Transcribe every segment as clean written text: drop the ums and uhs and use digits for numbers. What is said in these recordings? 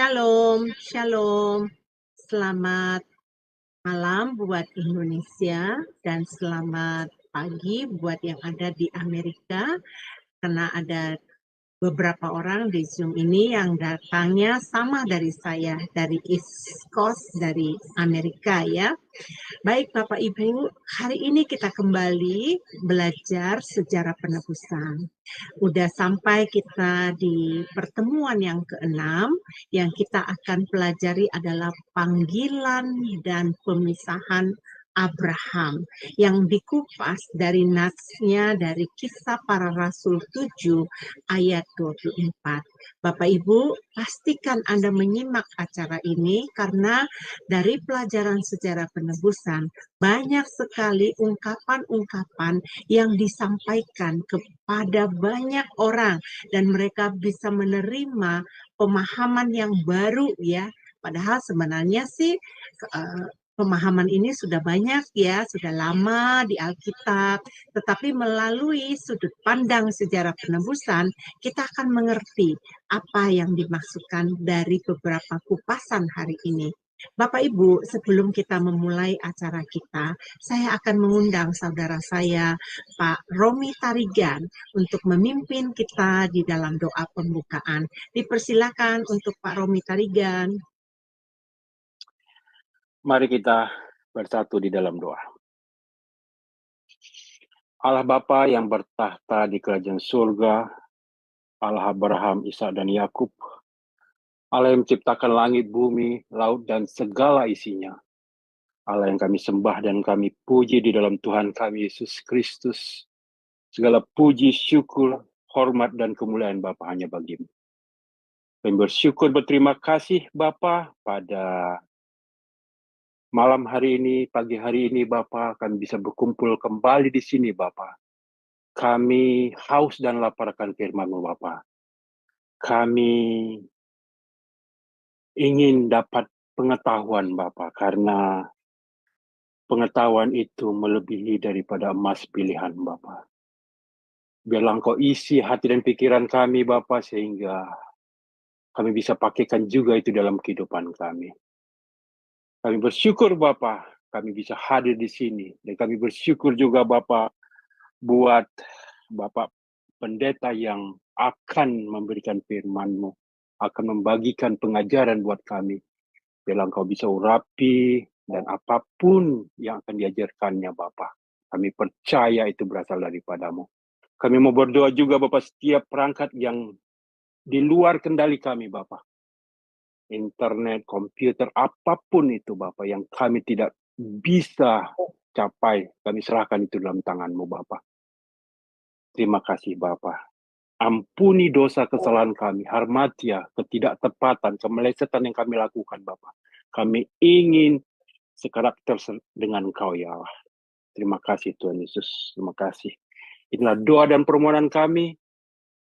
Shalom, shalom. Selamat malam buat Indonesia dan selamat pagi buat yang ada di Amerika. Karena ada beberapa orang di Zoom ini yang datangnya sama dari saya, dari East Coast, dari Amerika ya. Baik Bapak Ibu, hari ini kita kembali belajar sejarah penebusan. Udah sampai kita di pertemuan yang keenam, yang kita akan pelajari adalah panggilan dan pemisahan Abraham yang dikupas dari natsnya dari Kisah Para Rasul 7 ayat 24. Bapak Ibu, pastikan Anda menyimak acara ini karena dari pelajaran sejarah penebusan banyak sekali ungkapan-ungkapan yang disampaikan kepada banyak orang dan mereka bisa menerima pemahaman yang baru ya. Padahal sebenarnya sih pemahaman ini sudah banyak ya, sudah lama di Alkitab, tetapi melalui sudut pandang sejarah penebusan, kita akan mengerti apa yang dimaksudkan dari beberapa kupasan hari ini. Bapak Ibu, sebelum kita memulai acara kita, saya akan mengundang saudara saya, Pak Romi Tarigan, untuk memimpin kita di dalam doa pembukaan. Dipersilakan untuk Pak Romi Tarigan. Mari kita bersatu di dalam doa. Allah Bapa yang bertahta di kerajaan surga, Allah Abraham, Ishak dan Yakub, Allah yang menciptakan langit, bumi, laut, dan segala isinya. Allah yang kami sembah dan kami puji di dalam Tuhan kami Yesus Kristus. Segala puji, syukur, hormat, dan kemuliaan Bapa hanya bagimu. Kami bersyukur, berterima kasih Bapa pada malam hari ini, pagi hari ini Bapa, kami bisa berkumpul kembali di sini Bapa. Kami haus dan lapar akan firman-Mu Bapa. Kami ingin dapat pengetahuan Bapa, karena pengetahuan itu melebihi daripada emas pilihan Bapa. Biarlah Engkau isi hati dan pikiran kami Bapa, sehingga kami bisa pakaikan juga itu dalam kehidupan kami. Kami bersyukur Bapa, kami bisa hadir di sini. Dan kami bersyukur juga Bapa, buat Bapak pendeta yang akan memberikan firman-Mu, akan membagikan pengajaran buat kami. Biarlah Engkau bisa urapi, dan apapun yang akan diajarkannya Bapa, kami percaya itu berasal daripada-Mu. Kami mau berdoa juga Bapa, setiap perangkat yang di luar kendali kami Bapa, internet, komputer, apapun itu Bapa yang kami tidak bisa capai, kami serahkan itu dalam tangan-Mu Bapa. Terima kasih Bapa. Ampuni dosa kesalahan kami, harmatia, ketidaktepatan, kemelesetan yang kami lakukan Bapa. Kami ingin sekarakter dengan Engkau ya Allah. Terima kasih Tuhan Yesus, terima kasih. Inilah doa dan permohonan kami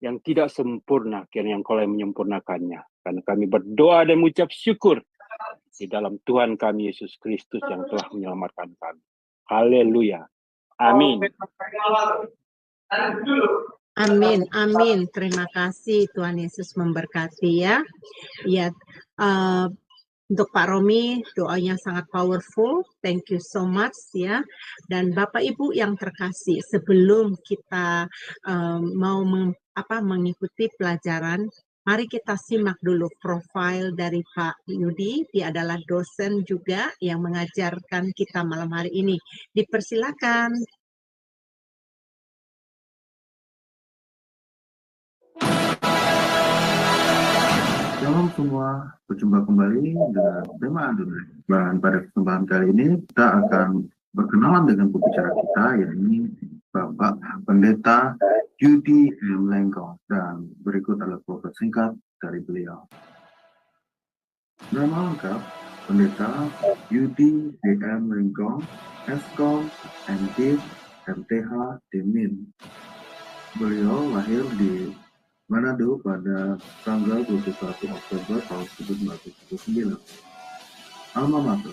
yang tidak sempurna, kiranya Engkau yang menyempurnakannya. Karena kami berdoa dan mengucap syukur di dalam Tuhan kami Yesus Kristus yang telah menyelamatkan kami. Haleluya. Amin. Amin, amin. Terima kasih Tuhan Yesus memberkati ya. Ya, untuk Pak Romi doanya sangat powerful. Thank you so much ya. Dan Bapak Ibu yang terkasih, sebelum kita mau mengikuti pelajaran, mari kita simak dulu profil dari Pak Yudi. Dia adalah dosen juga yang mengajarkan kita malam hari ini. Dipersilakan. Shalom semua, berjumpa kembali dengan tema Adonai. Dan pada kesempatan kali ini kita akan berkenalan dengan pembicara kita, yakni Bapak Pendeta Yudi M. Lengkong. Dan berikut adalah profil singkat dari beliau. Nama lengkap Pendeta Yudi M. Lengkong, Eskom, MD, MTH, Demin. Beliau lahir di Manado pada tanggal 21 Oktober tahun 1999. Alma Mater,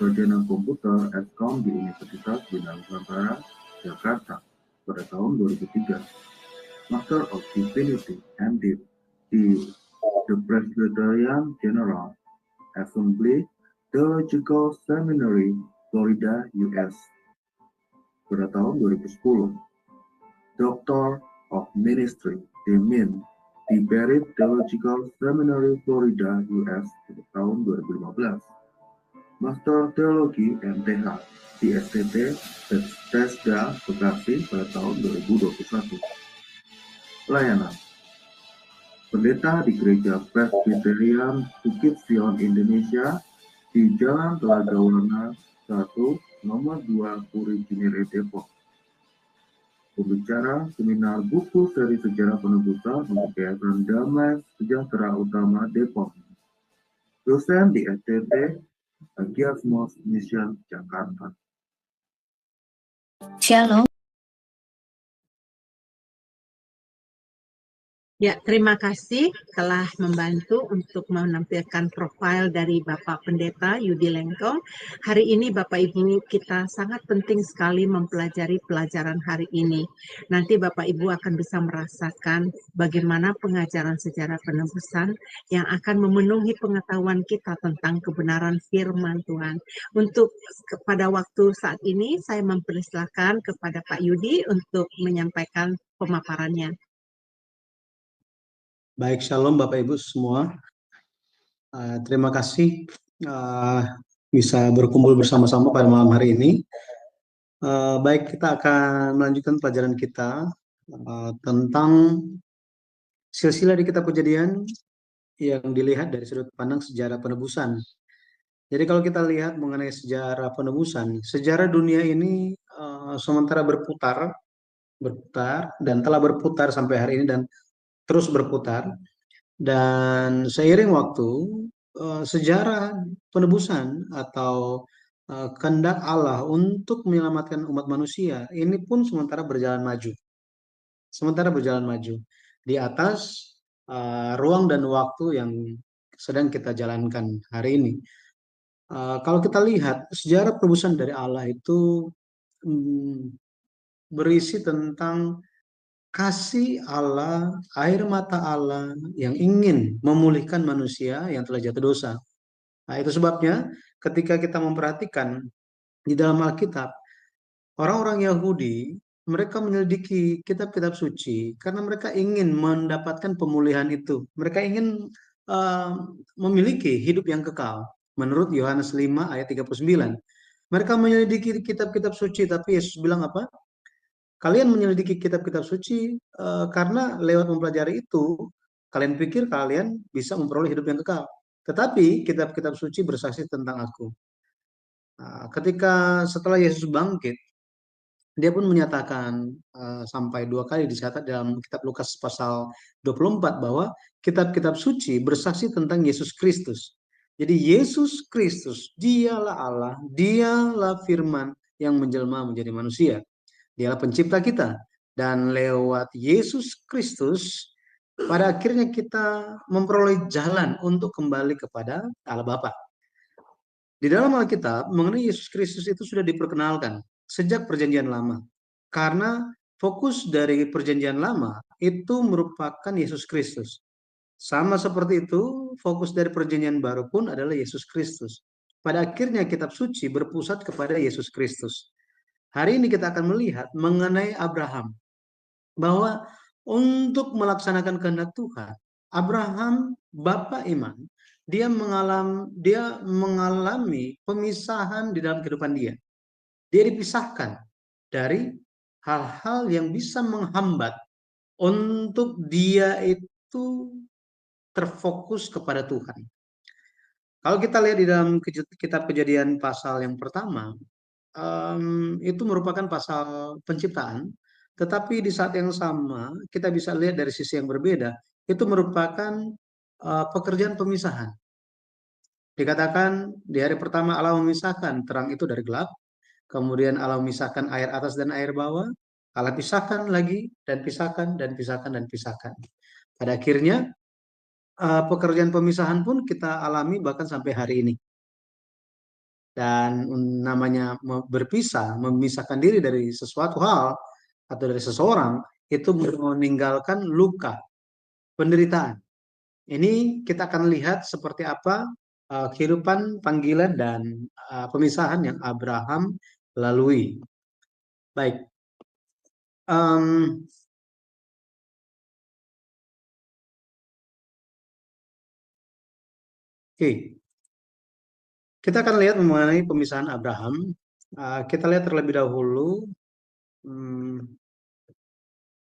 Sarjana Komputer Eskom di Universitas Bina Nusantara, Jakarta pada tahun 2003. Master of Divinity, MD, di the Presbyterian General Assembly, Theological Seminary, Florida, US. Pada tahun 2010, Doctor of Ministry, Demin, di Barrett Theological Seminary, Florida, US pada tahun 2015. Master Teologi MTH di STT Bethesda, Bekasi pada tahun 2021. Pelayanan Pendeta di Gereja Presbyterian Bukit Sion Indonesia di Jalan Telaga Warna 1, Nomor 2, Puri Cinere, Depok. Pembicara seminar buku seri sejarah penebusan untuk Yayasan Damai Sejahtera Utama Depok. Dosen di STT Agiasmos Mission Jakarta. Shalom. Ya, terima kasih telah membantu untuk menampilkan profil dari Bapak Pendeta Yudi Lengkong. Hari ini Bapak Ibu kita sangat penting sekali mempelajari pelajaran hari ini. Nanti Bapak Ibu akan bisa merasakan bagaimana pengajaran sejarah penebusan yang akan memenuhi pengetahuan kita tentang kebenaran firman Tuhan. Untuk pada waktu saat ini saya mempersilahkan kepada Pak Yudi untuk menyampaikan pemaparannya. Baik, shalom Bapak Ibu semua. Terima kasih bisa berkumpul bersama-sama pada malam hari ini. Baik, kita akan melanjutkan pelajaran kita tentang silsilah di Kitab Kejadian yang dilihat dari sudut pandang sejarah penebusan. Jadi kalau kita lihat mengenai sejarah penebusan, sejarah dunia ini sementara berputar dan telah berputar sampai hari ini dan terus berputar, dan seiring waktu sejarah penebusan atau kehendak Allah untuk menyelamatkan umat manusia ini pun sementara berjalan maju di atas ruang dan waktu yang sedang kita jalankan hari ini. Kalau kita lihat sejarah penebusan dari Allah itu berisi tentang kasih Allah, air mata Allah yang ingin memulihkan manusia yang telah jatuh dosa. Nah, itu sebabnya ketika kita memperhatikan di dalam Alkitab, orang-orang Yahudi, mereka menyelidiki kitab-kitab suci karena mereka ingin mendapatkan pemulihan itu. Mereka ingin memiliki hidup yang kekal. Menurut Yohanes 5 ayat 39. Mereka menyelidiki kitab-kitab suci, tapi Yesus bilang apa? Kalian menyelidiki kitab-kitab suci karena lewat mempelajari itu, kalian pikir kalian bisa memperoleh hidup yang kekal. Tetapi kitab-kitab suci bersaksi tentang aku. Ketika setelah Yesus bangkit, dia pun menyatakan sampai 2 kali dicatat dalam kitab Lukas pasal 24 bahwa kitab-kitab suci bersaksi tentang Yesus Kristus. Jadi Yesus Kristus, dialah Allah, dialah firman yang menjelma menjadi manusia. Dialah pencipta kita, dan lewat Yesus Kristus pada akhirnya kita memperoleh jalan untuk kembali kepada Allah Bapa. Di dalam Alkitab mengenai Yesus Kristus itu sudah diperkenalkan sejak Perjanjian Lama, karena fokus dari Perjanjian Lama itu merupakan Yesus Kristus. Sama seperti itu, fokus dari Perjanjian Baru pun adalah Yesus Kristus. Pada akhirnya kitab suci berpusat kepada Yesus Kristus. Hari ini kita akan melihat mengenai Abraham, bahwa untuk melaksanakan kehendak Tuhan, Abraham, bapa iman, dia mengalami pemisahan di dalam kehidupan dia. Dia dipisahkan dari hal-hal yang bisa menghambat untuk dia itu terfokus kepada Tuhan. Kalau kita lihat di dalam kitab Kejadian pasal yang pertama, itu merupakan pasal penciptaan, tetapi di saat yang sama kita bisa lihat dari sisi yang berbeda, itu merupakan pekerjaan pemisahan. Dikatakan di hari pertama Allah memisahkan terang itu dari gelap, kemudian Allah memisahkan air atas dan air bawah, Allah pisahkan lagi dan pisahkan dan pisahkan dan pisahkan. Pada akhirnya pekerjaan pemisahan pun kita alami bahkan sampai hari ini. Dan namanya berpisah, memisahkan diri dari sesuatu hal atau dari seseorang, itu meninggalkan luka, penderitaan. Ini kita akan lihat seperti apa kehidupan panggilan dan pemisahan yang Abraham lalui. Baik. Oke. Kita akan lihat mengenai pemisahan Abraham. Kita lihat terlebih dahulu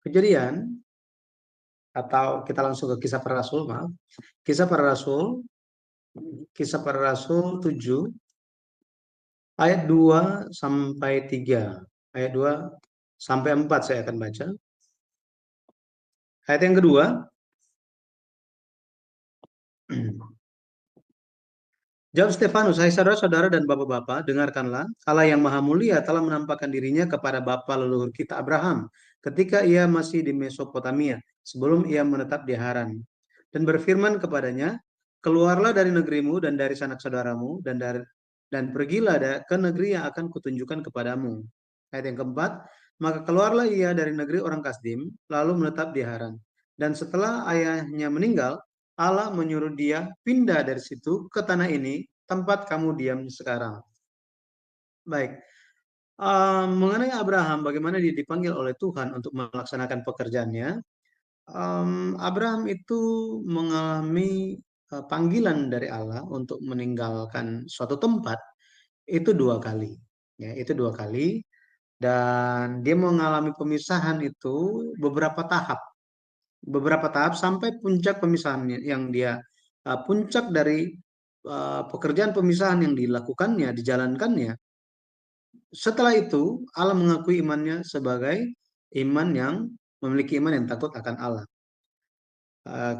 Kejadian, atau kita langsung ke Kisah Para Rasul, maaf. Kisah Para Rasul 7 ayat 2 sampai 3. Ayat 2 sampai 4 saya akan baca. Ayat yang kedua, jawab Stefanus, hai saudara-saudara dan bapak-bapak, dengarkanlah, Allah yang maha mulia telah menampakkan dirinya kepada bapa leluhur kita Abraham ketika ia masih di Mesopotamia, sebelum ia menetap di Haran. Dan berfirman kepadanya, keluarlah dari negerimu dan dari sanak saudaramu, dan pergilah ke negeri yang akan kutunjukkan kepadamu. Ayat yang keempat, maka keluarlah ia dari negeri orang Kasdim, lalu menetap di Haran. Dan setelah ayahnya meninggal, Allah menyuruh dia pindah dari situ ke tanah ini, tempat kamu diam sekarang. Baik. Mengenai Abraham, bagaimana dia dipanggil oleh Tuhan untuk melaksanakan pekerjaannya, Abraham itu mengalami panggilan dari Allah untuk meninggalkan suatu tempat itu 2 kali. Ya, itu 2 kali. Dan dia mengalami pemisahan itu beberapa tahap sampai puncak pemisahannya yang dia puncak dari pekerjaan pemisahan yang dijalankannya. Setelah itu Allah mengakui imannya sebagai iman yang memiliki iman yang takut akan Allah.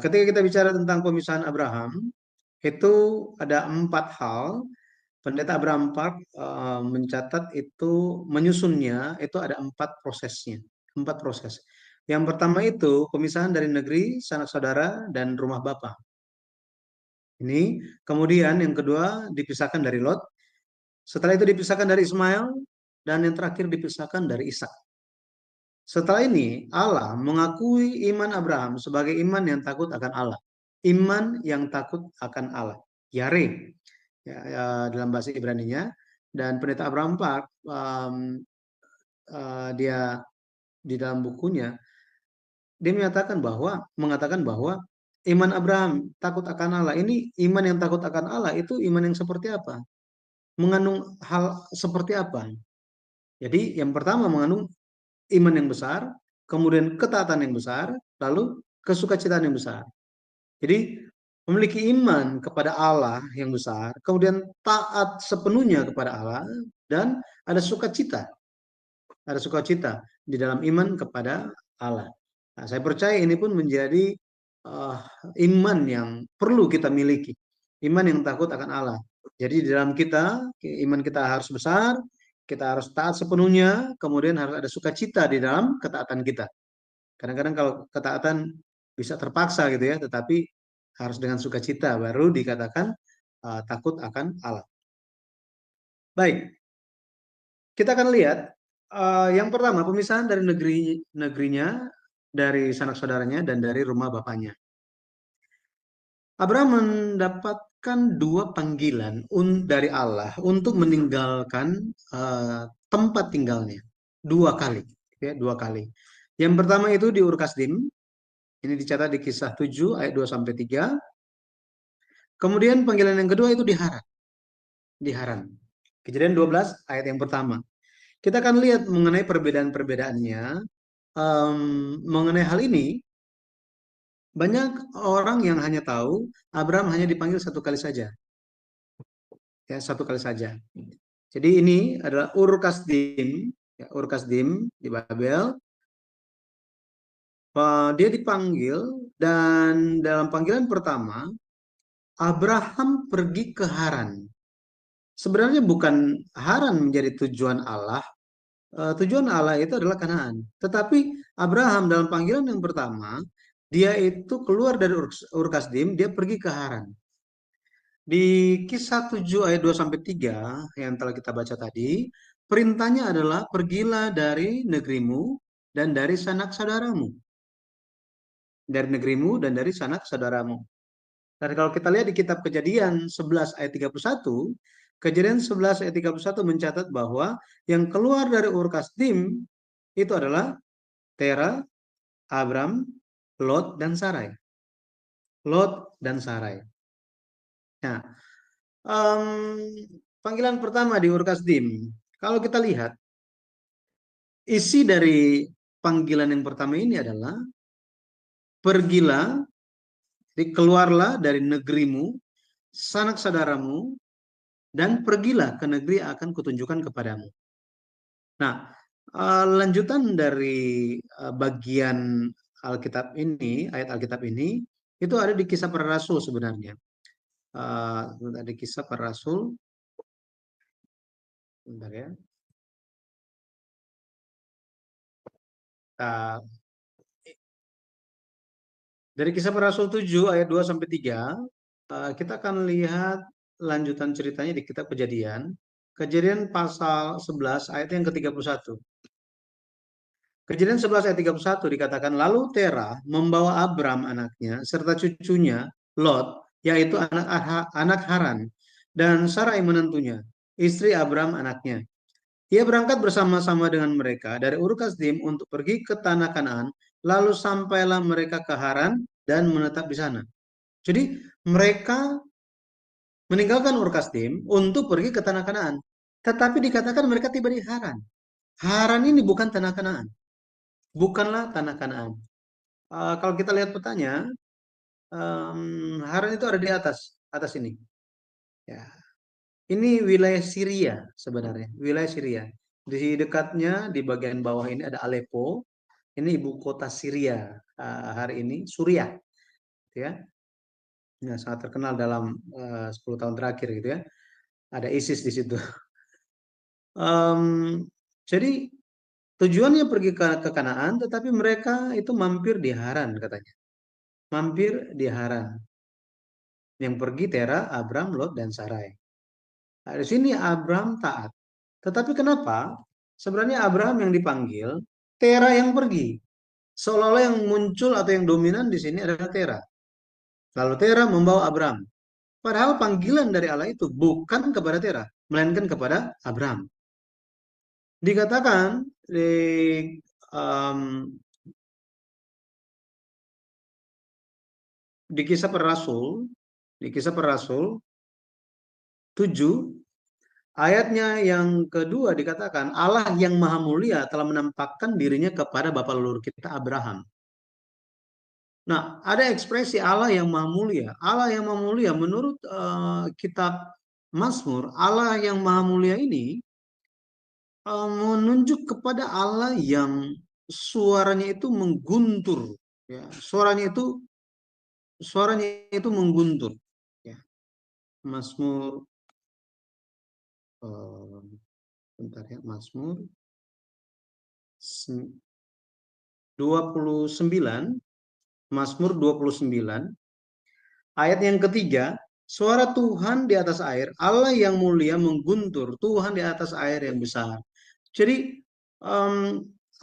Ketika kita bicara tentang pemisahan Abraham, itu ada 4 hal. Pendeta Abraham Park mencatat itu menyusunnya itu ada 4 prosesnya, 4 proses. Yang pertama itu pemisahan dari negeri, sanak saudara, dan rumah bapa. Ini kemudian yang kedua dipisahkan dari Lot. Setelah itu dipisahkan dari Ismail, dan yang terakhir dipisahkan dari Ishak. Setelah ini Allah mengakui iman Abraham sebagai iman yang takut akan Allah. Iman yang takut akan Allah. Yare dalam bahasa Ibraninya. Dan pendeta Abraham Park dia di dalam bukunya dia mengatakan bahwa iman Abraham takut akan Allah. Ini iman yang takut akan Allah itu iman yang seperti apa? Mengandung hal seperti apa? Jadi yang pertama mengandung iman yang besar, kemudian ketaatan yang besar, lalu kesukacitaan yang besar. Jadi memiliki iman kepada Allah yang besar, kemudian taat sepenuhnya kepada Allah, dan ada sukacita. Ada sukacita di dalam iman kepada Allah. Nah, saya percaya ini pun menjadi iman yang perlu kita miliki. Iman yang takut akan Allah. Jadi di dalam iman kita harus besar, kita harus taat sepenuhnya, kemudian harus ada sukacita di dalam ketaatan kita. Kadang-kadang kalau ketaatan bisa terpaksa gitu ya, tetapi harus dengan sukacita baru dikatakan takut akan Allah. Baik, kita akan lihat yang pertama pemisahan dari negerinya, dari sanak saudaranya, dan dari rumah bapaknya. Abraham mendapatkan 2 panggilan dari Allah untuk meninggalkan tempat tinggalnya 2 kali, ya, 2 kali. Yang pertama itu di Ur Kasdim, ini dicatat di Kisah 7 ayat 2 sampai 3. Kemudian panggilan yang kedua itu di Haran. Kejadian 12 ayat yang pertama. Kita akan lihat mengenai perbedaan-perbedaannya. Mengenai hal ini, banyak orang yang hanya tahu Abraham hanya dipanggil 1 kali saja. Ya, 1 kali saja. Jadi ini adalah Ur Kasdim, ya, Ur Kasdim di Babel. Dia dipanggil, dan dalam panggilan pertama Abraham pergi ke Haran. Sebenarnya bukan Haran menjadi tujuan Allah. Tujuan Allah itu adalah Kanaan. Tetapi Abraham dalam panggilan yang pertama, dia itu keluar dari Ur Kasdim, dia pergi ke Haran. Di Kisah 7 ayat 2 sampai 3 yang telah kita baca tadi, perintahnya adalah pergilah dari negerimu dan dari sanak saudaramu. Dari negerimu dan dari sanak saudaramu. Dan kalau kita lihat di kitab Kejadian 11 ayat 31, Kejadian 11 ayat 31 mencatat bahwa yang keluar dari Ur Kasdim itu adalah Tera, Abram, Lot, dan Sarai. Lot dan Sarai. Nah, panggilan pertama di Ur Kasdim, kalau kita lihat, isi dari panggilan yang pertama ini adalah, pergilah, keluarlah dari negerimu, sanak saudaramu, dan pergilah ke negeri yang akan kutunjukkan kepadamu. Nah, lanjutan dari bagian Alkitab ini, ayat Alkitab ini, itu ada di Kisah Para Rasul sebenarnya. Ada Kisah Para Rasul. Bentar ya. Dari Kisah Para Rasul 7 ayat 2 sampai 3, kita akan lihat lanjutan ceritanya di kitab Kejadian. Kejadian pasal 11 ayat yang ke-31. Kejadian 11 ayat 31 dikatakan, lalu Tera membawa Abram anaknya serta cucunya Lot, yaitu anak Haran, dan Sarai menantunya, istri Abram anaknya. Ia berangkat bersama-sama dengan mereka dari Ur Kasdim untuk pergi ke tanah Kanaan, lalu sampailah mereka ke Haran dan menetap di sana. Jadi mereka meninggalkan Ur Kasdim untuk pergi ke tanah Kanaan. Tetapi dikatakan mereka tiba di Haran. Haran ini bukan tanah Kanaan. Bukanlah tanah Kanaan. Kalau kita lihat petanya, Haran itu ada di atas ini. Ya. Ini wilayah Syria sebenarnya, wilayah Syria. Di dekatnya, di bagian bawah ini ada Aleppo. Ini ibu kota Syria hari ini, Suriah, ya. Nah, sangat terkenal dalam 10 tahun terakhir gitu ya. Ada ISIS di situ. Jadi tujuannya pergi ke Kanaan, tetapi mereka itu mampir di Haran katanya. Mampir di Haran. Yang pergi Tera, Abram, Lot, dan Sarai. Nah, di sini Abram taat. Tetapi kenapa? Sebenarnya Abraham yang dipanggil, Tera yang pergi. Seolah-olah yang muncul atau yang dominan di sini adalah Tera. Lalu Tera membawa Abraham. Padahal panggilan dari Allah itu bukan kepada Tera, melainkan kepada Abraham. Dikatakan di Kisah Para Rasul, di Kisah Para Rasul 7, ayatnya yang kedua dikatakan, Allah yang Maha Mulia telah menampakkan dirinya kepada bapa leluhur kita Abraham. Nah, ada ekspresi Allah yang Maha Mulia. Allah yang Maha Mulia menurut kitab Mazmur, Allah yang Maha Mulia ini menunjuk kepada Allah yang suaranya itu mengguntur, ya. Suaranya itu mengguntur, ya. Mazmur bentar ya, Mazmur 29, Mazmur 29 ayat yang ketiga, suara Tuhan di atas air, Allah yang mulia mengguntur, Tuhan di atas air yang besar. Jadi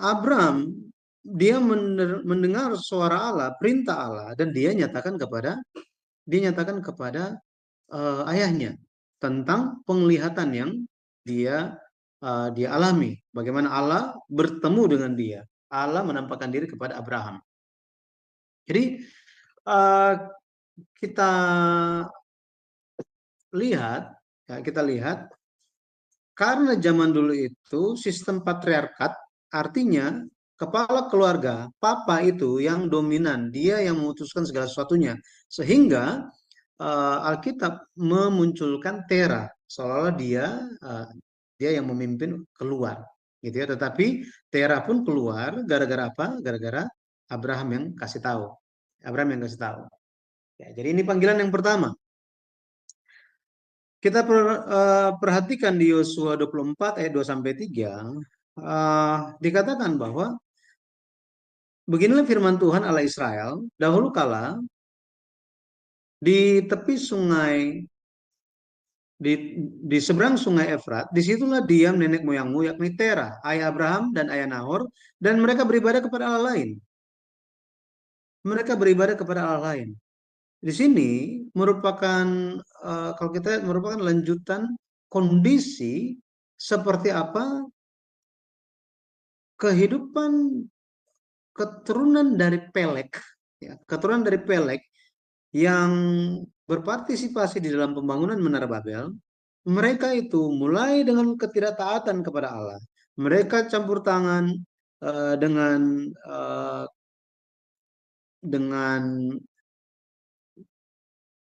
Abraham dia mendengar suara Allah, perintah Allah, dan dia nyatakan kepada ayahnya tentang penglihatan yang dia alami. Bagaimana Allah bertemu dengan dia. Allah menampakkan diri kepada Abraham. Jadi kita lihat karena zaman dulu itu sistem patriarkat, artinya kepala keluarga, papa itu yang dominan, dia yang memutuskan segala sesuatunya, sehingga Alkitab memunculkan Tera, seolah-olah dia yang memimpin keluar, gitu ya. Tetapi Tera pun keluar gara-gara apa? Gara-gara Abraham yang kasih tahu. Ya, jadi ini panggilan yang pertama. Kita perhatikan di Yosua 24 ayat 2 sampai 3, dikatakan bahwa beginilah firman Tuhan Allah Israel, dahulu kala di tepi sungai, di seberang sungai Efrat, disitulah diam nenek moyangmu, yakni Tera, ayah Abraham dan ayah Nahor, dan mereka beribadah kepada Allah lain. di sini merupakan kalau kita lihat merupakan lanjutan kondisi seperti apa kehidupan keturunan dari Pelek, ya, keturunan dari Pelek yang berpartisipasi di dalam pembangunan Menara Babel. Mereka itu mulai dengan ketidaktaatan kepada Allah. Mereka campur tangan dengan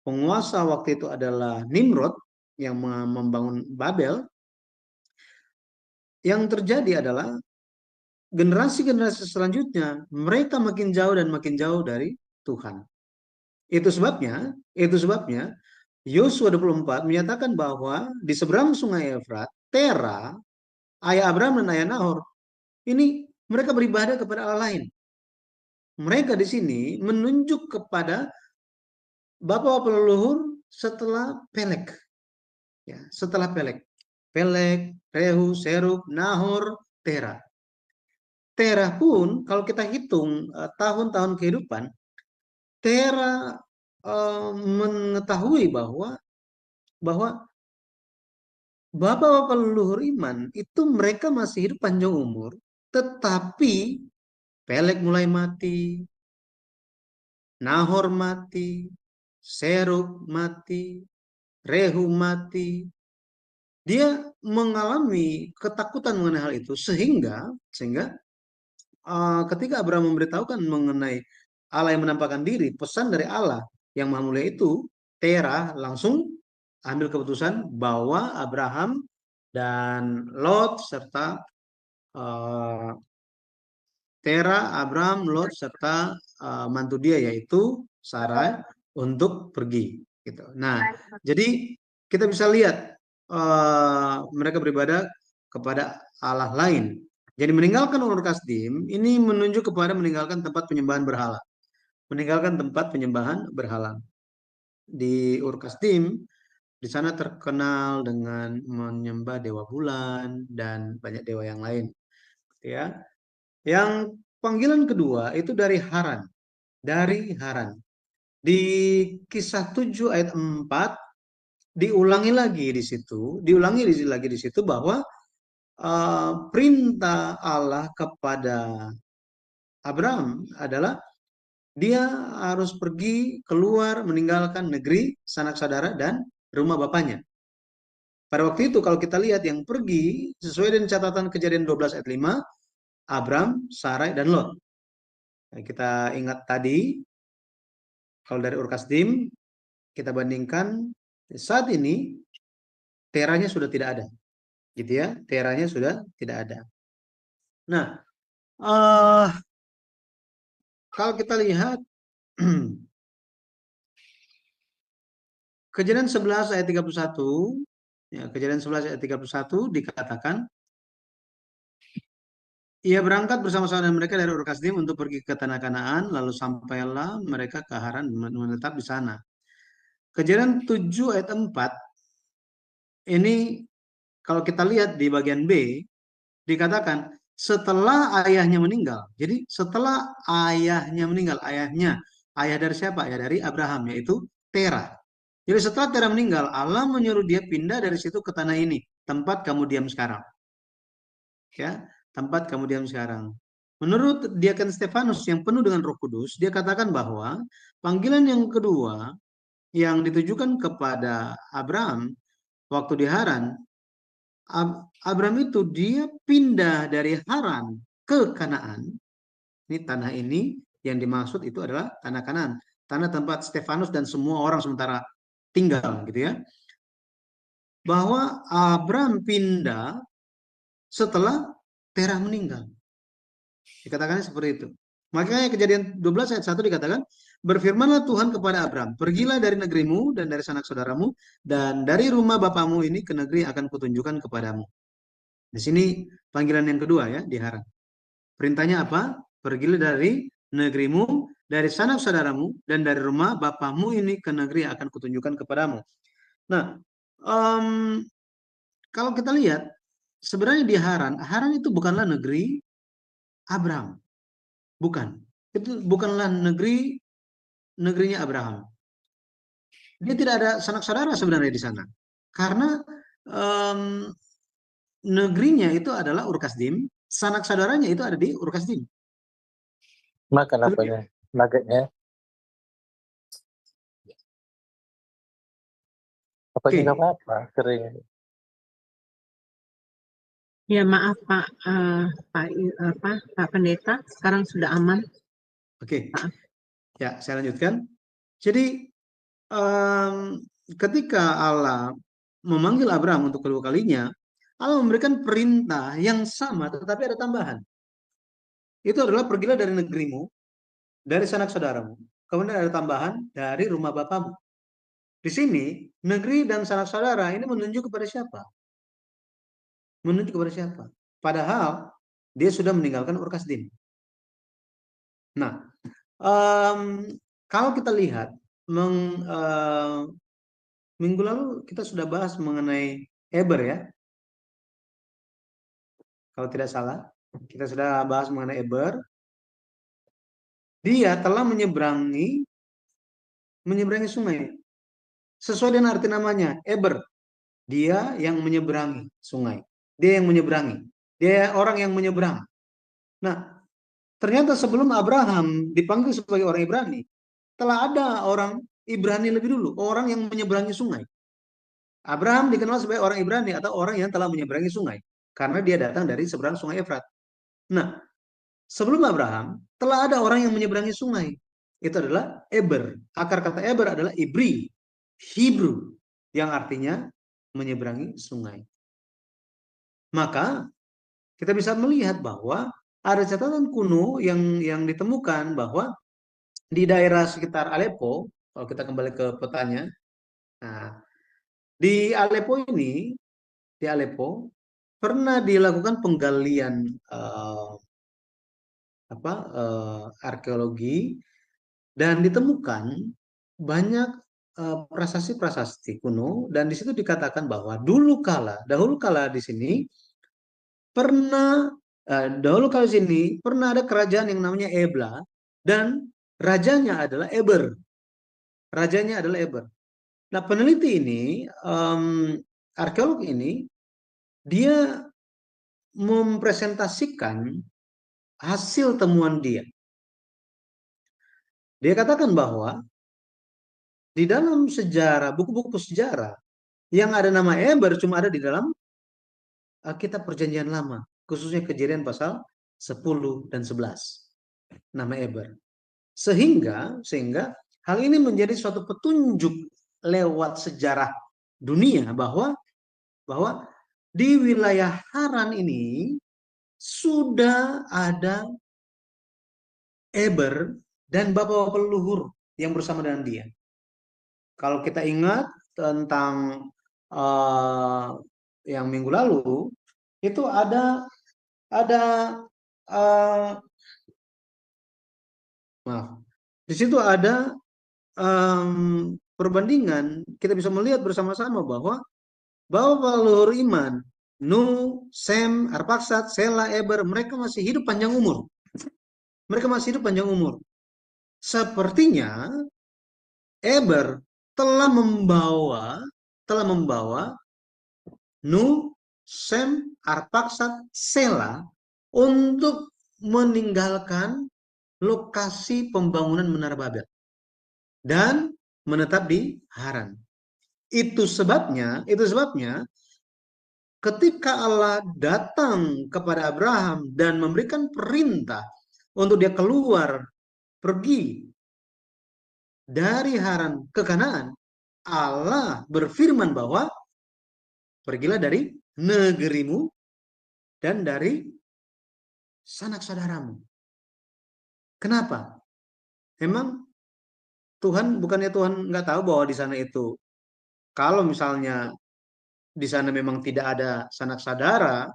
penguasa waktu itu adalah Nimrod yang membangun Babel. Yang terjadi adalah generasi-generasi selanjutnya mereka makin jauh dari Tuhan. Itu sebabnya Yosua 24 menyatakan bahwa di seberang sungai Efrat, Tera, ayah Abraham dan ayah Nahor, ini mereka beribadah kepada Allah lain. Mereka di sini menunjuk kepada bapak-bapak leluhur setelah Pelek. Ya, setelah Pelek. Pelek, Rehu, Serug, Nahor, Tera. Tera pun kalau kita hitung tahun-tahun kehidupan, Tera mengetahui bahwa bapak-bapak leluhur iman itu mereka masih hidup panjang umur, tetapi Pelek mulai mati, Nahor mati, Serug mati, Rehu mati. Dia mengalami ketakutan mengenai hal itu sehingga ketika Abraham memberitahukan mengenai Allah yang menampakkan diri, pesan dari Allah yang Maha Mulia itu, Tera langsung ambil keputusan bahwa Abraham dan Lot serta Tera, Abraham, Lot serta mantu dia yaitu Sarai untuk pergi. Gitu. Nah, jadi kita bisa lihat mereka beribadah kepada Allah lain. Jadi meninggalkan Ur Kasdim ini menunjuk kepada meninggalkan tempat penyembahan berhala. Meninggalkan tempat penyembahan berhala. Di Ur Kasdim, di sana terkenal dengan menyembah dewa bulan dan banyak dewa yang lain. Ya. Yang panggilan kedua itu dari Haran. Dari Haran. Di Kisah 7 ayat 4 diulangi lagi di situ bahwa perintah Allah kepada Abraham adalah dia harus pergi keluar meninggalkan negeri sanak saudara dan rumah bapaknya. Pada waktu itu kalau kita lihat yang pergi sesuai dengan catatan Kejadian 12 ayat 5, Abram, Sarai, dan Lot. Nah, kita ingat tadi kalau dari Ur Kasdim kita bandingkan saat ini Teranya sudah tidak ada. Gitu ya, Teranya sudah tidak ada. Nah, kalau kita lihat Kejadian 11 ayat 31, ya, Kejadian 11 ayat 31 dikatakan, ia berangkat bersama-sama dengan mereka dari Ur Kasdim untuk pergi ke tanah Kanaan, lalu sampailah mereka ke Haran menetap di sana. Kejadian 7 ayat 4, ini kalau kita lihat di bagian B, dikatakan setelah ayahnya meninggal. Jadi setelah ayahnya meninggal, ayah dari siapa? Ayah dari Abraham, yaitu Tera. Jadi setelah Tera meninggal, Allah menyuruh dia pindah dari situ ke tanah ini, tempat kamu diam sekarang. Ya, tempat kamu diam sekarang. Menurut Diaken Stefanus yang penuh dengan Roh Kudus, dia katakan bahwa panggilan yang kedua yang ditujukan kepada Abraham waktu di Haran, Abraham itu dia pindah dari Haran ke Kanaan. Ini tanah ini yang dimaksud itu adalah tanah Kanaan, tanah tempat Stefanus dan semua orang sementara tinggal, gitu ya. Bahwa Abraham pindah setelah Terah meninggal. Dikatakannya seperti itu. Makanya Kejadian 12 ayat 1 dikatakan, berfirmanlah Tuhan kepada Abraham, pergilah dari negerimu dan dari sanak saudaramu dan dari rumah bapamu ini ke negeri yang akan kutunjukkan kepadamu. Di sini panggilan yang kedua ya, di Haran. Perintahnya apa? Pergilah dari negerimu, dari sanak saudaramu, dan dari rumah bapamu ini ke negeri yang akan kutunjukkan kepadamu. Nah, kalau kita lihat, sebenarnya di Haran itu bukanlah negeri Abraham. Bukan. Itu bukanlah negerinya Abraham. Dia tidak ada sanak saudara sebenarnya di sana. Karena em, negerinya itu adalah Ur-Kasdim, sanak saudaranya itu ada di Ur-Kasdim. Makan apanya? Nuggetnya? Apanya nggak apa-apa, kering. Ya maaf Pak Pendeta, sekarang sudah aman. Oke, ya saya lanjutkan. Jadi ketika Allah memanggil Abraham untuk kedua kalinya, Allah memberikan perintah yang sama, tetapi ada tambahan. Itu adalah pergilah dari negerimu, dari sanak saudaramu. Kemudian ada tambahan dari rumah bapamu. Di sini, negeri dan sanak saudara ini menunjuk kepada siapa? Menunjuk kepada siapa? Padahal dia sudah meninggalkan Ur-Kasdim. Nah, kalau kita lihat, minggu lalu kita sudah bahas mengenai Eber ya. Kalau tidak salah, kita sudah bahas mengenai Eber. Dia telah menyeberangi sungai. Sesuai dengan arti namanya, Eber. Dia yang menyeberangi sungai. Dia yang menyeberangi. Dia orang yang menyeberang. Nah, ternyata sebelum Abraham dipanggil sebagai orang Ibrani, telah ada orang Ibrani lebih dulu, orang yang menyeberangi sungai. Abraham dikenal sebagai orang Ibrani atau orang yang telah menyeberangi sungai, karena dia datang dari seberang sungai Efrat. Nah, sebelum Abraham, telah ada orang yang menyeberangi sungai. Itu adalah Eber. Akar kata Eber adalah Ibri, Hebrew, yang artinya menyeberangi sungai. Maka kita bisa melihat bahwa ada catatan kuno yang ditemukan bahwa di daerah sekitar Aleppo, kalau kita kembali ke petanya, nah, di Aleppo ini, di Aleppo pernah dilakukan penggalian arkeologi dan ditemukan banyak prasasti-prasasti kuno, dan di situ dikatakan bahwa dahulu kala di sini pernah ada kerajaan yang namanya Ebla, dan rajanya adalah Eber. Rajanya adalah Eber. Nah, peneliti ini, arkeolog ini, dia mempresentasikan hasil temuan dia. Dia katakan bahwa di dalam sejarah, buku-buku sejarah, yang ada nama Eber cuma ada di dalam kitab Perjanjian Lama, khususnya Kejadian pasal 10 dan 11. Nama Eber. Sehingga hal ini menjadi suatu petunjuk lewat sejarah dunia bahwa di wilayah Haran ini sudah ada Eber dan bapak-bapak leluhur yang bersama dengan dia. Kalau kita ingat tentang yang minggu lalu, itu ada di situ ada perbandingan. Kita bisa melihat bersama-sama bahwa bapak leluhur iman, Nuh, Sem, Arpaksad, Sela, Eber, mereka masih hidup panjang umur. Sepertinya Eber telah membawa Nuh, Sem, Arpaksad, Sela untuk meninggalkan lokasi pembangunan Menara Babel dan menetap di Haran. Itu sebabnya ketika Allah datang kepada Abraham dan memberikan perintah untuk dia pergi dari Haran ke Kanaan, Allah berfirman bahwa pergilah dari negerimu dan dari sanak saudaramu. Kenapa? Emang bukannya Tuhan nggak tahu bahwa di sana itu, kalau misalnya di sana memang tidak ada sanak saudara,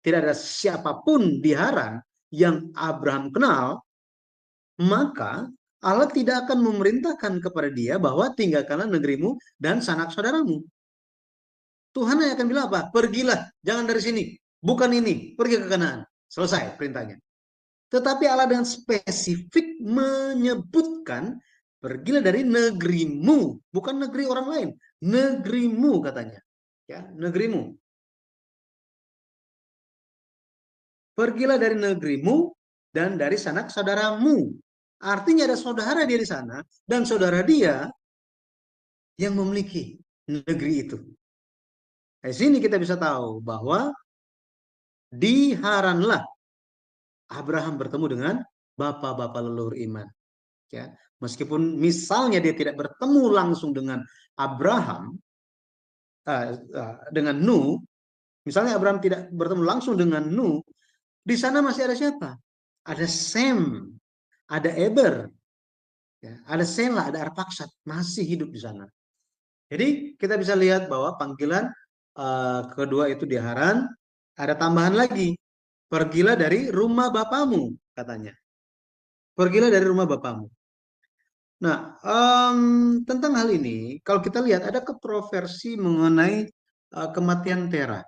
tidak ada siapapun di Haran yang Abraham kenal, maka Allah tidak akan memerintahkan kepada dia bahwa tinggalkanlah negerimu dan sanak saudaramu. Tuhan akan bilang apa? Pergilah, jangan dari sini. Bukan ini, pergi ke Kanaan. Selesai perintahnya. Tetapi Allah dengan spesifik menyebutkan Pergilah dari negerimu, bukan negeri orang lain, negerimu katanya. Ya, negerimu. Pergilah dari negerimu dan dari sanak saudaramu. Artinya ada saudara dia di sana dan saudara dia yang memiliki negeri itu. Di sini kita bisa tahu bahwa di Haranlah Abraham bertemu dengan bapak-bapak leluhur iman. Ya, meskipun misalnya dia tidak bertemu langsung dengan Abraham, dengan Nuh, misalnya Abraham tidak bertemu langsung dengan Nuh, di sana masih ada siapa? Ada Sem, ada Eber, ya, ada Sela, ada Arpaksad, masih hidup di sana. Jadi kita bisa lihat bahwa panggilan kedua itu di Haran, ada tambahan lagi, pergilah dari rumah bapamu, katanya. Pergilah dari rumah bapamu. Nah, tentang hal ini, kalau kita lihat ada kontroversi mengenai kematian Tera.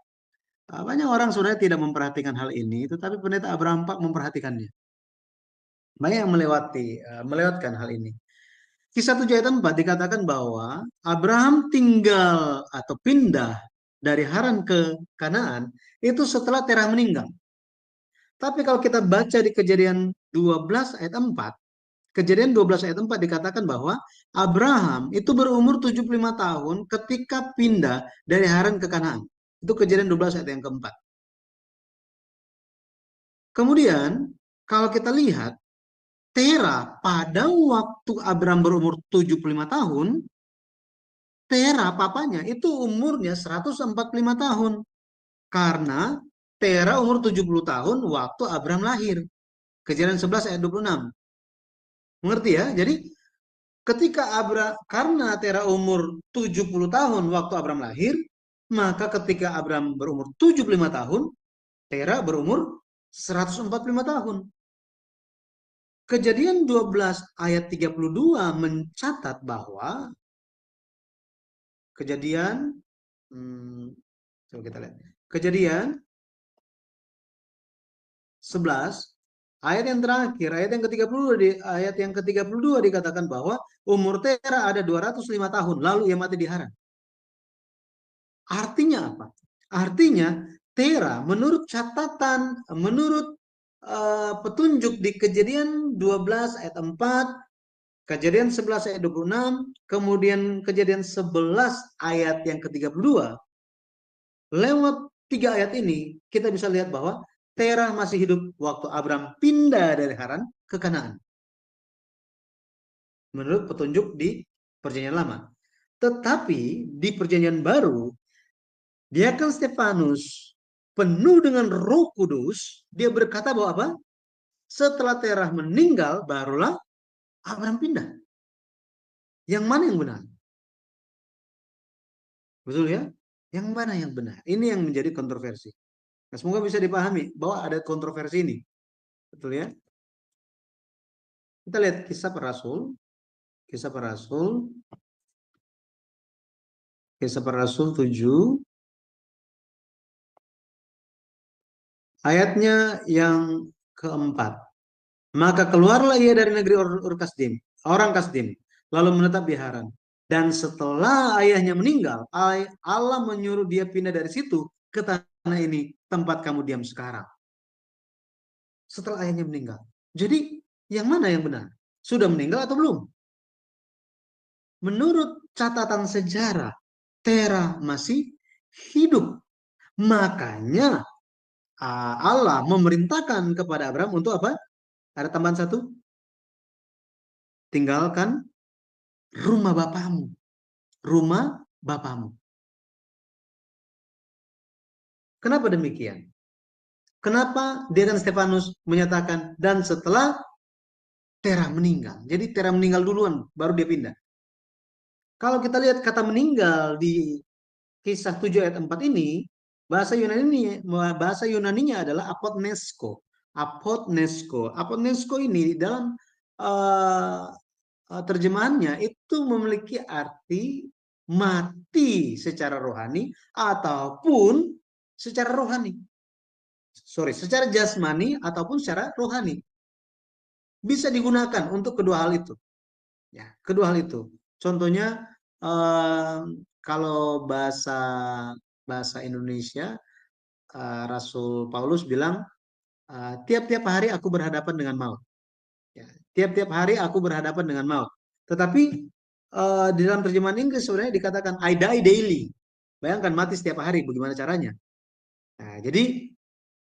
Banyak orang sebenarnya tidak memperhatikan hal ini, tetapi pendeta Abraham Pak memperhatikannya. Banyak yang melewatkan hal ini. Kisah 7 ayat 4 dikatakan bahwa Abraham tinggal atau pindah dari Haran ke Kanaan itu setelah Terah meninggal. Tapi kalau kita baca di Kejadian 12 ayat 4, Kejadian 12 ayat 4 dikatakan bahwa Abraham itu berumur 75 tahun ketika pindah dari Haran ke Kanaan. Itu Kejadian 12 ayat yang keempat. Kemudian kalau kita lihat Tera pada waktu Abraham berumur 75 tahun, Tera papanya itu umurnya 145 tahun. Karena Tera umur 70 tahun waktu Abraham lahir. Kejadian 11 ayat 26. Mengerti ya? Jadi ketika karena Tera umur 70 tahun waktu Abraham lahir, maka ketika Abraham berumur 75 tahun, Tera berumur 145 tahun. Kejadian 12 ayat 32 mencatat bahwa Kejadian coba kita lihat. Kejadian 11 ayat yang terakhir, ayat yang ke-32 dikatakan bahwa umur Tera ada 205 tahun lalu ia mati di Haran. Artinya apa? Artinya Tera menurut catatan, menurut petunjuk di Kejadian 12 ayat 4, Kejadian 11 ayat 26, kemudian Kejadian 11 ayat yang ke-32, lewat 3 ayat ini kita bisa lihat bahwa Tera masih hidup waktu Abraham pindah dari Haran ke Kanaan. Menurut petunjuk di Perjanjian Lama. Tetapi di Perjanjian Baru, Diakon Stefanus penuh dengan Roh Kudus, dia berkata bahwa apa? Setelah Tera meninggal, barulah Abraham pindah. Yang mana yang benar? Betul ya? Yang mana yang benar? Ini yang menjadi kontroversi. Nah, semoga bisa dipahami bahwa ada kontroversi ini. Betul ya? Kita lihat Kisah Para Rasul. Kisah Para Rasul. Kisah Para Rasul 7. Ayatnya yang keempat. Maka keluarlah ia dari negeri orang Kasdim, lalu menetap di Haran. Dan setelah ayahnya meninggal, Allah menyuruh dia pindah dari situ ke tanah ini, tempat kamu diam sekarang. Setelah ayahnya meninggal. Jadi yang mana yang benar? Sudah meninggal atau belum? Menurut catatan sejarah, Tera masih hidup. Makanya Allah memerintahkan kepada Abraham untuk apa? Ada tambahan satu. Tinggalkan rumah bapamu. Rumah bapamu. Kenapa demikian? Kenapa Diakon Stefanus menyatakan dan setelah Tera meninggal. Jadi Tera meninggal duluan, baru dia pindah. Kalau kita lihat kata meninggal di Kisah 7 ayat 4 ini, bahasa Yunaninya adalah apotnesko. Apotnesko ini dalam terjemahannya itu memiliki arti mati secara rohani ataupun secara rohani. Secara jasmani ataupun secara rohani. Bisa digunakan untuk kedua hal itu. Ya, kedua hal itu. Contohnya kalau bahasa Indonesia, Rasul Paulus bilang, tiap-tiap hari aku berhadapan dengan maut. Ya, tiap-tiap hari aku berhadapan dengan maut. Tetapi di dalam terjemahan Inggris sebenarnya dikatakan I die daily. Bayangkan mati setiap hari, bagaimana caranya? Nah, jadi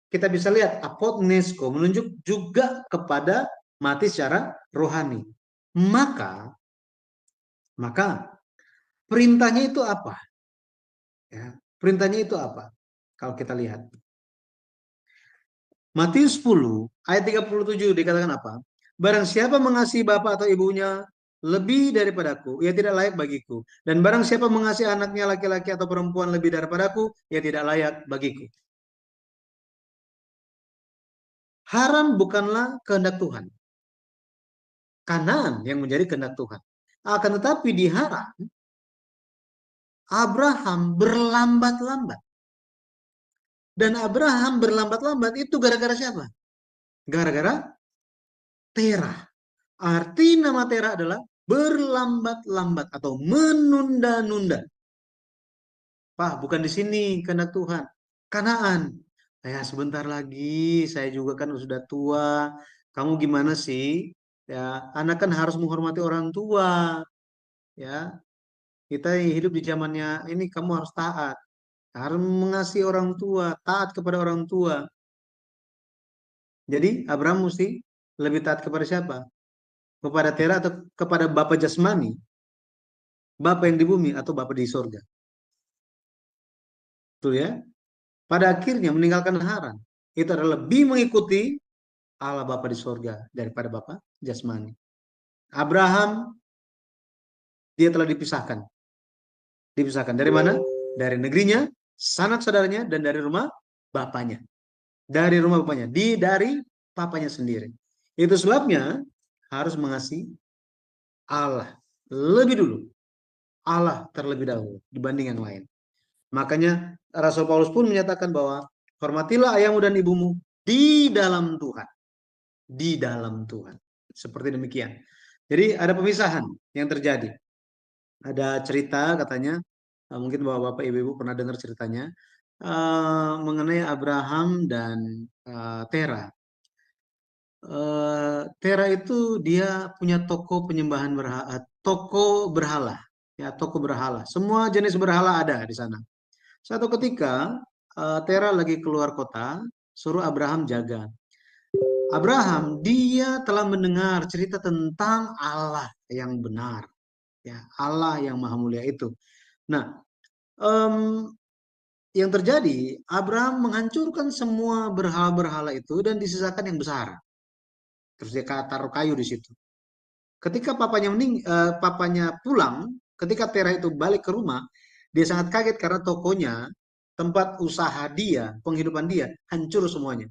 kita bisa lihat apotnesko menunjuk juga kepada mati secara rohani. Maka perintahnya itu apa? Ya, perintahnya itu apa? Kalau kita lihat Matius 10 ayat 37 dikatakan apa? Barang siapa mengasihi bapak atau ibunya lebih daripadaku, ia tidak layak bagiku. Dan barang siapa mengasihi anaknya laki-laki atau perempuan lebih daripadaku, ia tidak layak bagiku. Haran bukanlah kehendak Tuhan. Kanaan yang menjadi kehendak Tuhan. Akan tetapi di Haran, Abraham berlambat-lambat. Dan Abraham berlambat-lambat itu gara-gara siapa? Gara-gara Terah. Arti nama Terah adalah berlambat-lambat atau menunda-nunda. Pak, bukan di sini kehendak Tuhan. Kanaan. Ya sebentar lagi, saya juga kan sudah tua. Kamu gimana sih? Ya, anak kan harus menghormati orang tua. Ya, kita hidup di zamannya ini kamu harus taat. Harus mengasihi orang tua, taat kepada orang tua. Jadi Abraham mesti lebih taat kepada siapa? Kepada Terah atau kepada Bapa jasmani? Bapa yang di bumi atau Bapa di sorga? Betul ya? Pada akhirnya meninggalkan Haran. Itu adalah lebih mengikuti Allah Bapa di sorga daripada Bapa jasmani. Abraham, dia telah dipisahkan. Dipisahkan dari mana? Dari negerinya, sanak saudaranya, dan dari rumah bapaknya. Dari rumah bapaknya. Dari papanya sendiri. Itu sebabnya harus mengasihi Allah lebih dulu. Allah terlebih dahulu dibanding yang lain. Makanya Rasul Paulus pun menyatakan bahwa hormatilah ayahmu dan ibumu di dalam Tuhan. Di dalam Tuhan. Seperti demikian. Jadi ada pemisahan yang terjadi. Ada cerita katanya, mungkin bapak-bapak ibu-ibu pernah dengar ceritanya, mengenai Abraham dan Terah. Terah itu dia punya toko penyembahan toko berhala. Ya, toko berhala. Semua jenis berhala ada di sana. Suatu ketika Terah lagi keluar kota, suruh Abraham jaga. Abraham dia telah mendengar cerita tentang Allah yang benar, ya Allah yang maha mulia itu. Nah, yang terjadi Abraham menghancurkan semua berhala-berhala itu dan disisakan yang besar. Terus dia taruh kayu di situ. Ketika papanya pulang, ketika Terah itu balik ke rumah, dia sangat kaget karena tokonya, tempat usaha dia, penghidupan dia, hancur semuanya.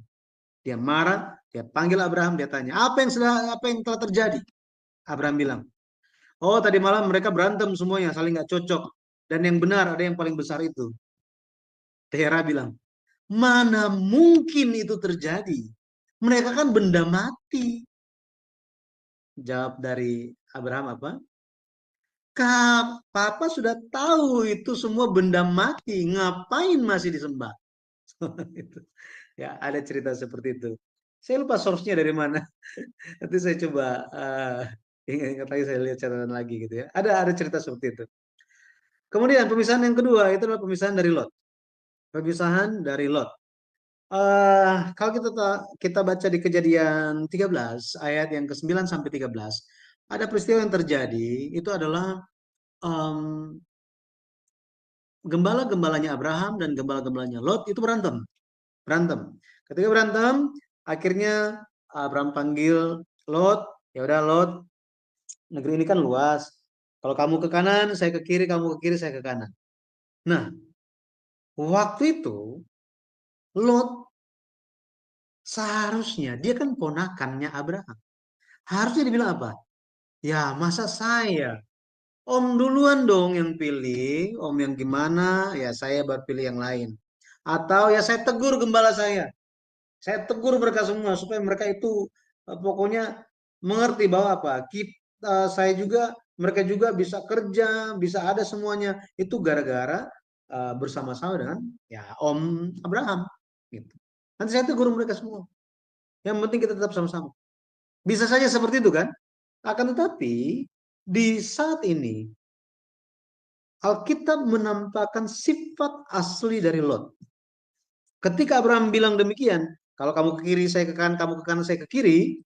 Dia marah, dia panggil Abraham, dia tanya, apa yang telah terjadi? Abraham bilang, oh tadi malam mereka berantem semuanya, saling nggak cocok. Dan yang benar ada yang paling besar itu. Terah bilang, mana mungkin itu terjadi? Mereka kan benda mati. Jawab dari Abraham apa? Papa sudah tahu itu semua benda mati, ngapain masih disembah? Ya, ada cerita seperti itu. Saya lupa source-nya dari mana. Nanti saya coba ingat lagi, saya lihat catatan lagi gitu ya. Ada cerita seperti itu. Kemudian pemisahan yang kedua itu adalah pemisahan dari Lot. Pemisahan dari Lot. Kalau kita baca di Kejadian 13 ayat yang ke-9 sampai 13, ada peristiwa yang terjadi, itu adalah gembala-gembalanya Abraham dan gembala-gembalanya Lot itu berantem. Ketika berantem, akhirnya Abraham panggil Lot, ya udah Lot, negeri ini kan luas. Kalau kamu ke kanan, saya ke kiri, kamu ke kiri, saya ke kanan. Nah, waktu itu Lot seharusnya dia kan ponakannya Abraham. Harusnya dibilang apa? Ya, masa saya? Om duluan dong yang pilih, om yang gimana, ya saya baru pilih yang lain. Atau ya saya tegur gembala saya. Saya tegur mereka semua supaya mereka itu pokoknya mengerti bahwa apa? saya juga, mereka juga bisa kerja, bisa ada semuanya. Itu gara-gara bersama-sama dengan ya Om Abraham. Gitu. Nanti saya tegur mereka semua. Yang penting kita tetap sama-sama. Bisa saja seperti itu kan? Akan tetapi di saat ini Alkitab menampakkan sifat asli dari Lot. Ketika Abraham bilang demikian, kalau kamu ke kiri, saya ke kanan, kamu ke kanan, saya ke kiri,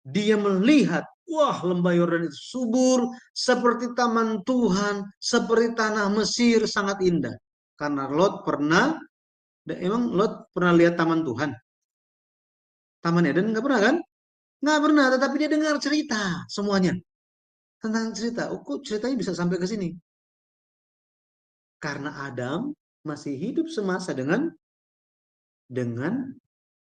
dia melihat, wah, lembah Yordan itu subur, seperti taman Tuhan, seperti tanah Mesir, sangat indah. Karena Lot pernah, emang Lot pernah lihat taman Tuhan? Taman Eden nggak pernah kan? Nggak pernah, tetapi dia dengar cerita semuanya. Tentang cerita, oh, kok ceritanya bisa sampai ke sini? Karena Adam masih hidup semasa dengan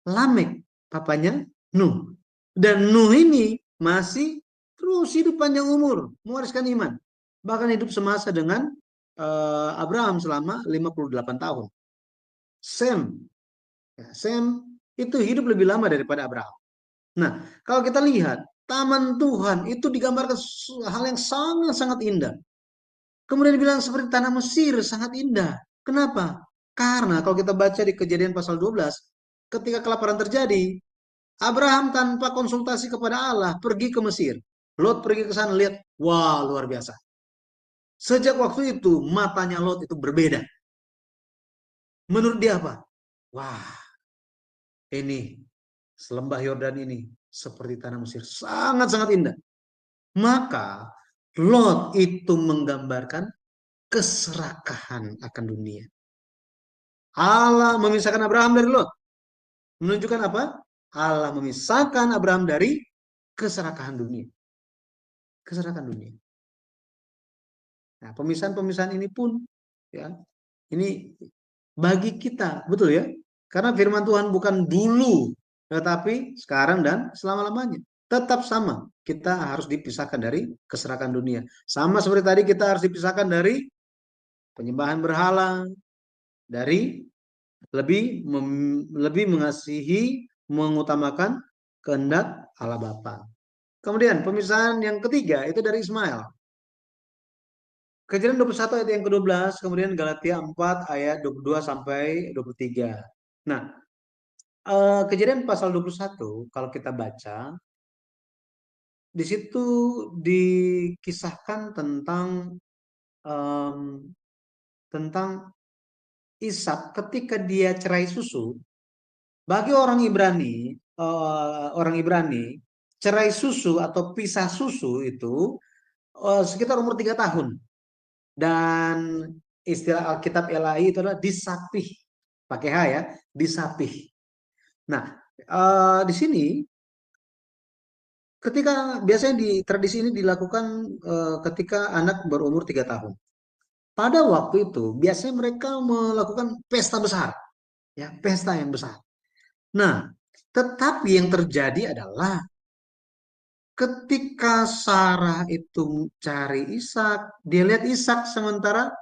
Lamek, papanya Nuh. Dan Nuh ini masih terus hidup panjang umur, mewariskan iman. Bahkan hidup semasa dengan Abraham selama 58 tahun. Sem itu hidup lebih lama daripada Abraham. Nah, kalau kita lihat, taman Tuhan itu digambarkan hal yang sangat-sangat indah. Kemudian dibilang seperti tanah Mesir, sangat indah. Kenapa? Karena kalau kita baca di Kejadian pasal 12, ketika kelaparan terjadi, Abraham tanpa konsultasi kepada Allah pergi ke Mesir. Lot pergi ke sana, lihat, wah, luar biasa. Sejak waktu itu matanya Lot itu berbeda. Menurut dia apa? Wah, ini selembah Yordan ini seperti tanah Mesir, sangat-sangat indah. Maka Lot itu menggambarkan keserakahan akan dunia. Allah memisahkan Abraham dari Lot. Menunjukkan apa? Allah memisahkan Abraham dari keserakahan dunia. Keserakahan dunia. Nah, pemisahan-pemisahan ini pun ya, ini bagi kita, betul ya? Karena firman Tuhan bukan dulu, tetapi sekarang dan selama-lamanya. Tetap sama, kita harus dipisahkan dari keserakahan dunia. Sama seperti tadi kita harus dipisahkan dari penyembahan berhala, dari lebih mengasihi, mengutamakan kehendak Allah Bapa. Kemudian pemisahan yang ketiga itu dari Ismail. Kejadian 21 ayat yang ke-12, kemudian Galatia 4 ayat 22 sampai 23. Nah, Kejadian pasal 21 kalau kita baca, di situ dikisahkan tentang tentang Ishak ketika dia cerai susu. Bagi orang Ibrani, cerai susu atau pisah susu itu sekitar umur 3 tahun. Dan istilah Alkitab LAI itu adalah disapih. Pakai H ya, disapih. Nah, di sini ketika biasanya di tradisi ini dilakukan ketika anak berumur 3 tahun. Pada waktu itu biasanya mereka melakukan pesta besar, ya, pesta yang besar. Nah, tetapi yang terjadi adalah ketika Sarah itu cari Ishak, dia lihat Ishak sementara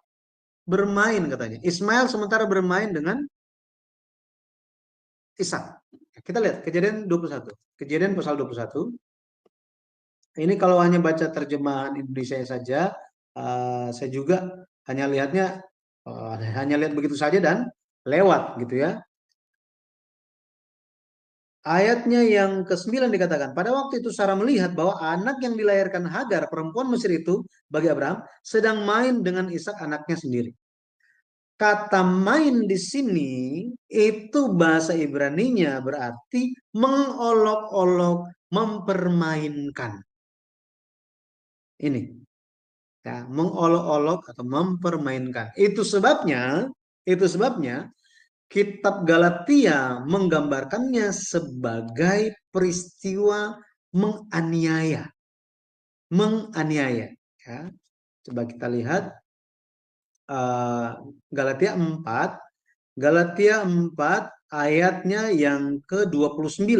bermain katanya. Ismail sementara bermain dengan Ishak. Kita lihat Kejadian 21. Kejadian pasal 21. Ini kalau hanya baca terjemahan Indonesia saja, saya juga hanya lihatnya hanya lihat begitu saja dan lewat gitu ya. Ayatnya yang ke-9 dikatakan, pada waktu itu Sarah melihat bahwa anak yang dilahirkan Hagar, perempuan Mesir itu, bagi Abraham, sedang main dengan Ishak anaknya sendiri. Kata main di sini, itu bahasa Ibraninya berarti mengolok-olok, mempermainkan. Ini, ya, mengolok-olok atau mempermainkan. Itu sebabnya, Kitab Galatia menggambarkannya sebagai peristiwa menganiaya. Menganiaya. Ya. Coba kita lihat Galatia 4. Galatia 4 ayatnya yang ke-29.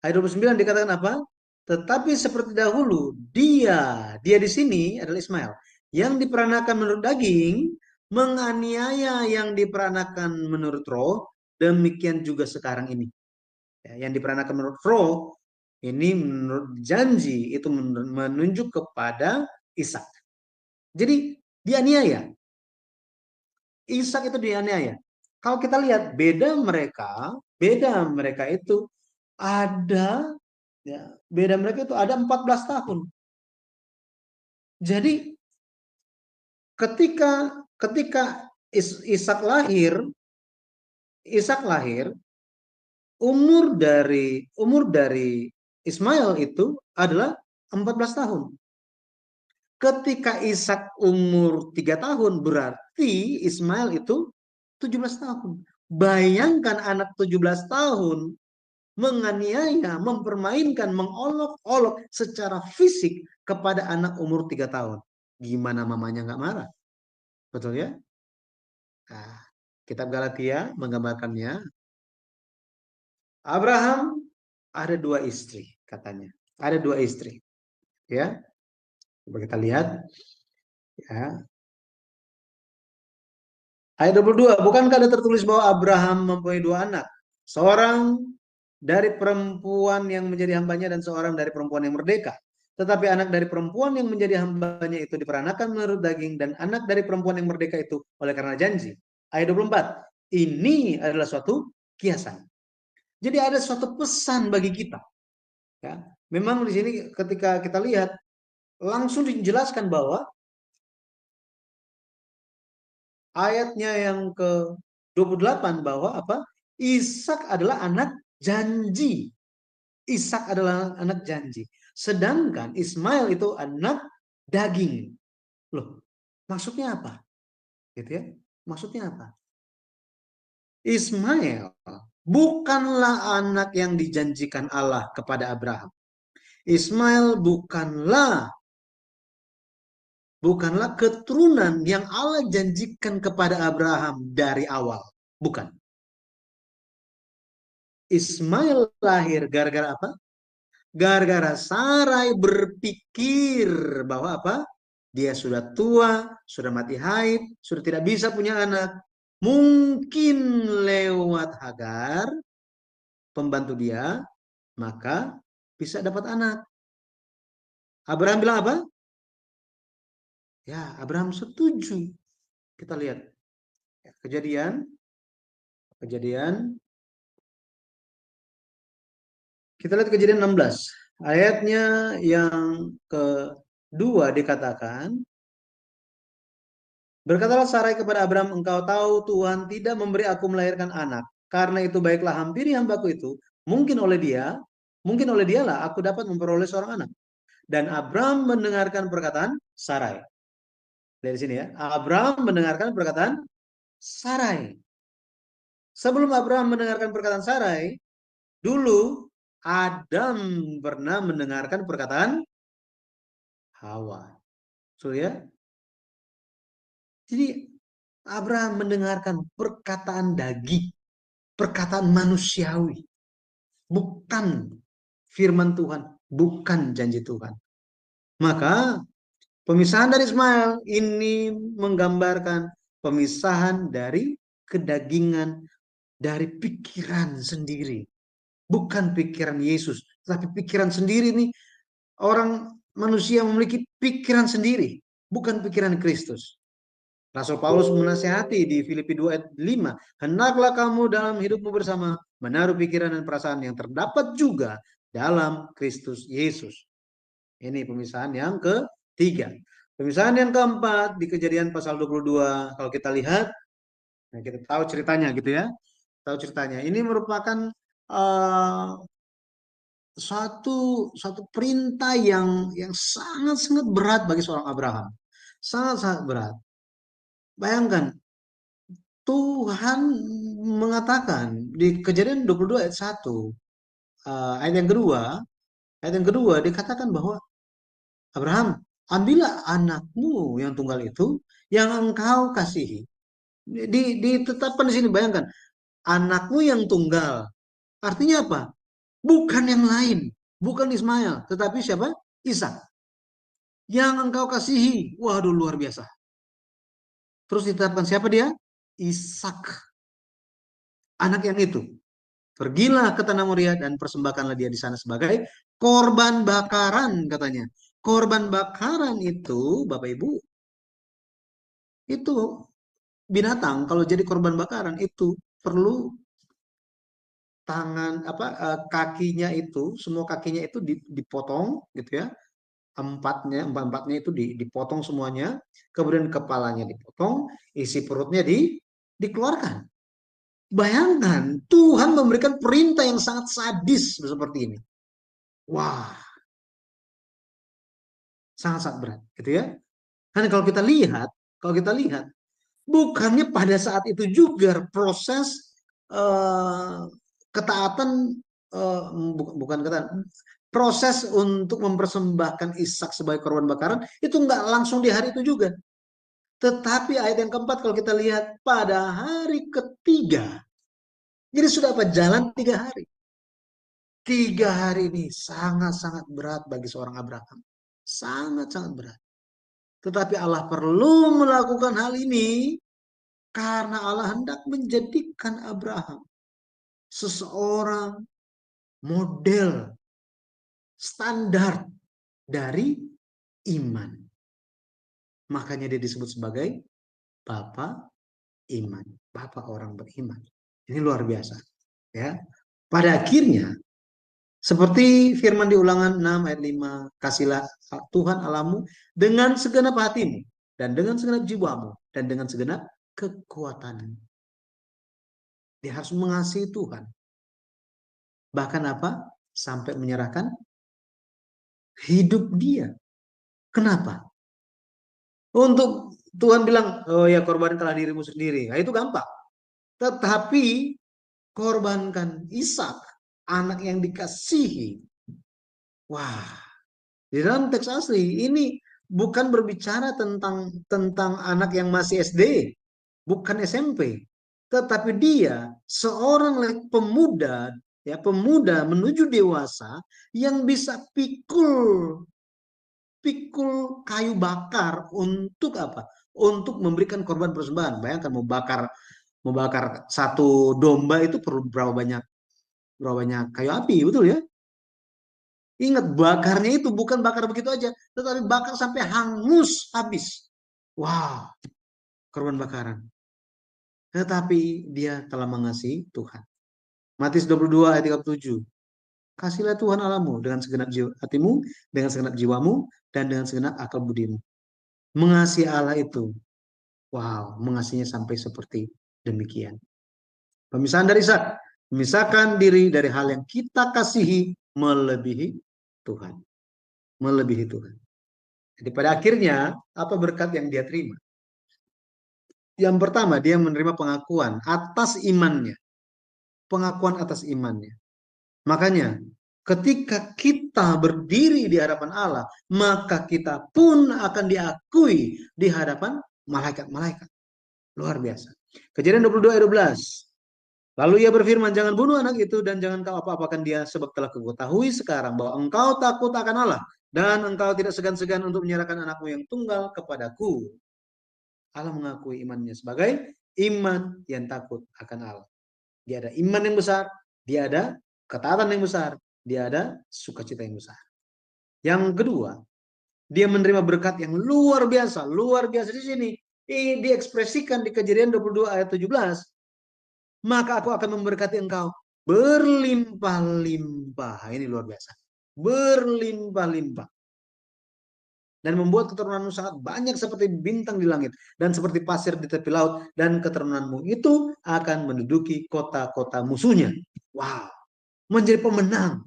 Ayat 29 dikatakan apa? Tetapi seperti dahulu, dia di sini adalah Ismail, yang diperanakan menurut daging, menganiaya yang diperanakan menurut roh, demikian juga sekarang ini. Ya, yang diperanakan menurut roh, Ini menurut janji itu menunjuk kepada Ishak. Jadi dianiaya. Ishak itu dianiaya. Kalau kita lihat beda mereka itu ada, ya, beda mereka itu ada 14 tahun. Jadi ketika Ishak lahir, umur dari Ismail itu adalah 14 tahun. Ketika Ishak umur 3 tahun, berarti Ismail itu 17 tahun. Bayangkan anak 17 tahun menganiaya, mempermainkan, mengolok-olok secara fisik kepada anak umur 3 tahun. Gimana mamanya nggak marah? Betul ya? Nah, kitab Galatia menggambarkannya. Abraham ada 2 istri katanya. Ada 2 istri. Ya. Coba kita lihat. Ya. Ayat 22, bukankah ada tertulis bahwa Abraham mempunyai 2 anak? Seorang dari perempuan yang menjadi hambanya dan seorang dari perempuan yang merdeka. Tetapi anak dari perempuan yang menjadi hambanya itu diperanakan menurut daging, dan anak dari perempuan yang merdeka itu oleh karena janji. Ayat 24, ini adalah suatu kiasan. Jadi ada suatu pesan bagi kita. Ya, memang di sini ketika kita lihat langsung dijelaskan bahwa ayatnya yang ke-28 bahwa apa? Ishak adalah anak janji. Ishak adalah anak janji. Sedangkan Ismail itu anak daging. Loh, maksudnya apa? Gitu ya. Maksudnya apa? Ismail bukanlah anak yang dijanjikan Allah kepada Abraham. Ismail bukanlah keturunan yang Allah janjikan kepada Abraham dari awal. Bukan. Ismail lahir gara-gara apa? Gara-gara Sarai berpikir bahwa apa? Dia sudah tua, sudah mati haid, sudah tidak bisa punya anak. Mungkin lewat Hagar, pembantu dia, maka bisa dapat anak. Abraham bilang apa? Ya, Abraham setuju. Kita lihat. Kejadian. Kita lihat Kejadian 16. Ayatnya yang kedua dikatakan, berkatalah Sarai kepada Abraham, engkau tahu Tuhan tidak memberi aku melahirkan anak. Karena itu baiklah hampiri hambaku itu. Mungkin oleh dialah aku dapat memperoleh seorang anak. Dan Abraham mendengarkan perkataan Sarai. Dari sini ya. Abraham mendengarkan perkataan Sarai. Sebelum Abraham mendengarkan perkataan Sarai, dulu Adam pernah mendengarkan perkataan Hawa. So ya. Jadi Abraham mendengarkan perkataan daging, perkataan manusiawi, bukan firman Tuhan, bukan janji Tuhan. Maka pemisahan dari Ismail ini menggambarkan pemisahan dari kedagingan, dari pikiran sendiri. Bukan pikiran Yesus, tapi pikiran sendiri nih. Orang manusia memiliki pikiran sendiri, bukan pikiran Kristus. Rasul Paulus menasihati di Filipi 2 ayat 5, hendaklah kamu dalam hidupmu bersama menaruh pikiran dan perasaan yang terdapat juga dalam Kristus Yesus. Ini pemisahan yang ketiga. Pemisahan yang keempat di Kejadian pasal 22, kalau kita lihat, nah kita tahu ceritanya gitu ya. Tahu ceritanya. Ini merupakan satu perintah yang sangat-sangat berat bagi seorang Abraham. Sangat-sangat berat. Bayangkan, Tuhan mengatakan di Kejadian 22 ayat 1, ayat yang kedua dikatakan bahwa Abraham, ambillah anakmu yang tunggal itu yang engkau kasihi. Ditetapkan di sini, bayangkan, anakmu yang tunggal. Artinya apa? Bukan yang lain, bukan Ismail, tetapi siapa? Ishak. Yang engkau kasihi. Waduh, luar biasa. Terus ditetapkan siapa dia? Ishak. Anak yang itu. Pergilah ke Tanah Moria dan persembahkanlah dia di sana sebagai korban bakaran, katanya. Korban bakaran itu, Bapak Ibu, itu binatang kalau jadi korban bakaran itu perlu kakinya itu, semua kakinya itu dipotong gitu ya. Empat-empatnya itu dipotong semuanya, kemudian kepalanya dipotong, isi perutnya dikeluarkan. Bayangkan, Tuhan memberikan perintah yang sangat sadis seperti ini. Wah, sangat-sangat berat, gitu ya. Karena kalau kita lihat, bukannya pada saat itu juga proses ketaatan, bukan ketaatan, proses untuk mempersembahkan Ishak sebagai korban bakaran itu nggak langsung di hari itu juga. Tetapi ayat yang keempat kalau kita lihat pada hari ketiga, jadi sudah jalan 3 hari. 3 hari ini sangat-sangat berat bagi seorang Abraham. Sangat-sangat berat. Tetapi Allah perlu melakukan hal ini karena Allah hendak menjadikan Abraham seseorang model standar dari iman. Makanya dia disebut sebagai Bapa iman, Bapa orang beriman. Ini luar biasa, ya. Pada akhirnya seperti firman di Ulangan 6 ayat 5, kasihlah Tuhan Allahmu dengan segenap hatimu dan dengan segenap jiwamu dan dengan segenap kekuatanmu. Dia harus mengasihi Tuhan. Bahkan apa? Sampai menyerahkan hidup dia. Kenapa? Untuk Tuhan bilang, oh ya korbankanlah dirimu sendiri. Nah, itu gampang. Tetapi korbankan Ishak, anak yang dikasihi. Wah, di dalam teks asli ini bukan berbicara tentang anak yang masih SD, bukan SMP, tetapi dia seorang pemuda, ya pemuda menuju dewasa yang bisa pikul kayu bakar untuk apa? Untuk memberikan korban persembahan. Bayangkan mau bakar satu domba itu perlu berapa banyak kayu api, betul ya? Ingat, bakarnya itu bukan bakar begitu aja, tetapi bakar sampai hangus habis. Wow, korban bakaran. Tetapi dia telah mengasihi Tuhan. Matius 22 ayat 37. Kasihlah Tuhan Allahmu dengan segenap hatimu, dengan segenap jiwamu, dan dengan segenap akal budimu. Mengasihi Allah itu, wow, mengasihinya sampai seperti demikian. Pemisahan dari Ishak, memisahkan diri dari hal yang kita kasihi melebihi Tuhan. Melebihi Tuhan. Jadi pada akhirnya, apa berkat yang dia terima? Yang pertama, dia menerima pengakuan atas imannya. Pengakuan atas imannya. Makanya, ketika kita berdiri di hadapan Allah, maka kita pun akan diakui di hadapan malaikat-malaikat. Luar biasa. Kejadian 22 ayat 12. Lalu ia berfirman, jangan bunuh anak itu dan jangan kau apa-apakan dia, sebab telah kuketahui sekarang bahwa engkau takut akan Allah dan engkau tidak segan-segan untuk menyerahkan anakmu yang tunggal kepadaku. Allah mengakui imannya sebagai iman yang takut akan Allah. Dia ada iman yang besar, dia ada ketaatan yang besar, dia ada sukacita yang besar. Yang kedua, dia menerima berkat yang luar biasa di sini. Ini diekspresikan di Kejadian 22 ayat 17. Maka aku akan memberkati engkau berlimpah-limpah. Ini luar biasa. Berlimpah-limpah. Dan membuat keturunanmu sangat banyak seperti bintang di langit dan seperti pasir di tepi laut, dan keturunanmu itu akan menduduki kota-kota musuhnya. Wow, menjadi pemenang.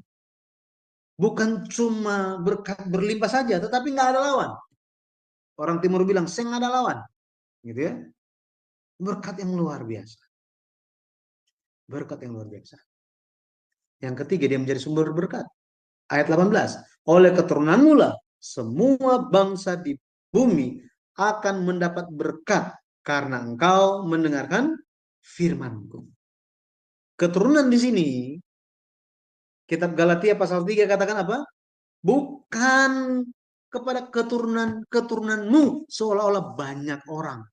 Bukan cuma berkat berlimpah saja, tetapi nggak ada lawan. Orang Timur bilang, saya nggak ada lawan, gitu ya. Berkat yang luar biasa. Berkat yang luar biasa. Yang ketiga, dia menjadi sumber berkat. Ayat 18. Oleh keturunanmu lah semua bangsa di bumi akan mendapat berkat karena engkau mendengarkan firman-Ku. Keturunan di sini, kitab Galatia pasal 3 katakan apa? Bukan kepada keturunanmu seolah-olah banyak orang,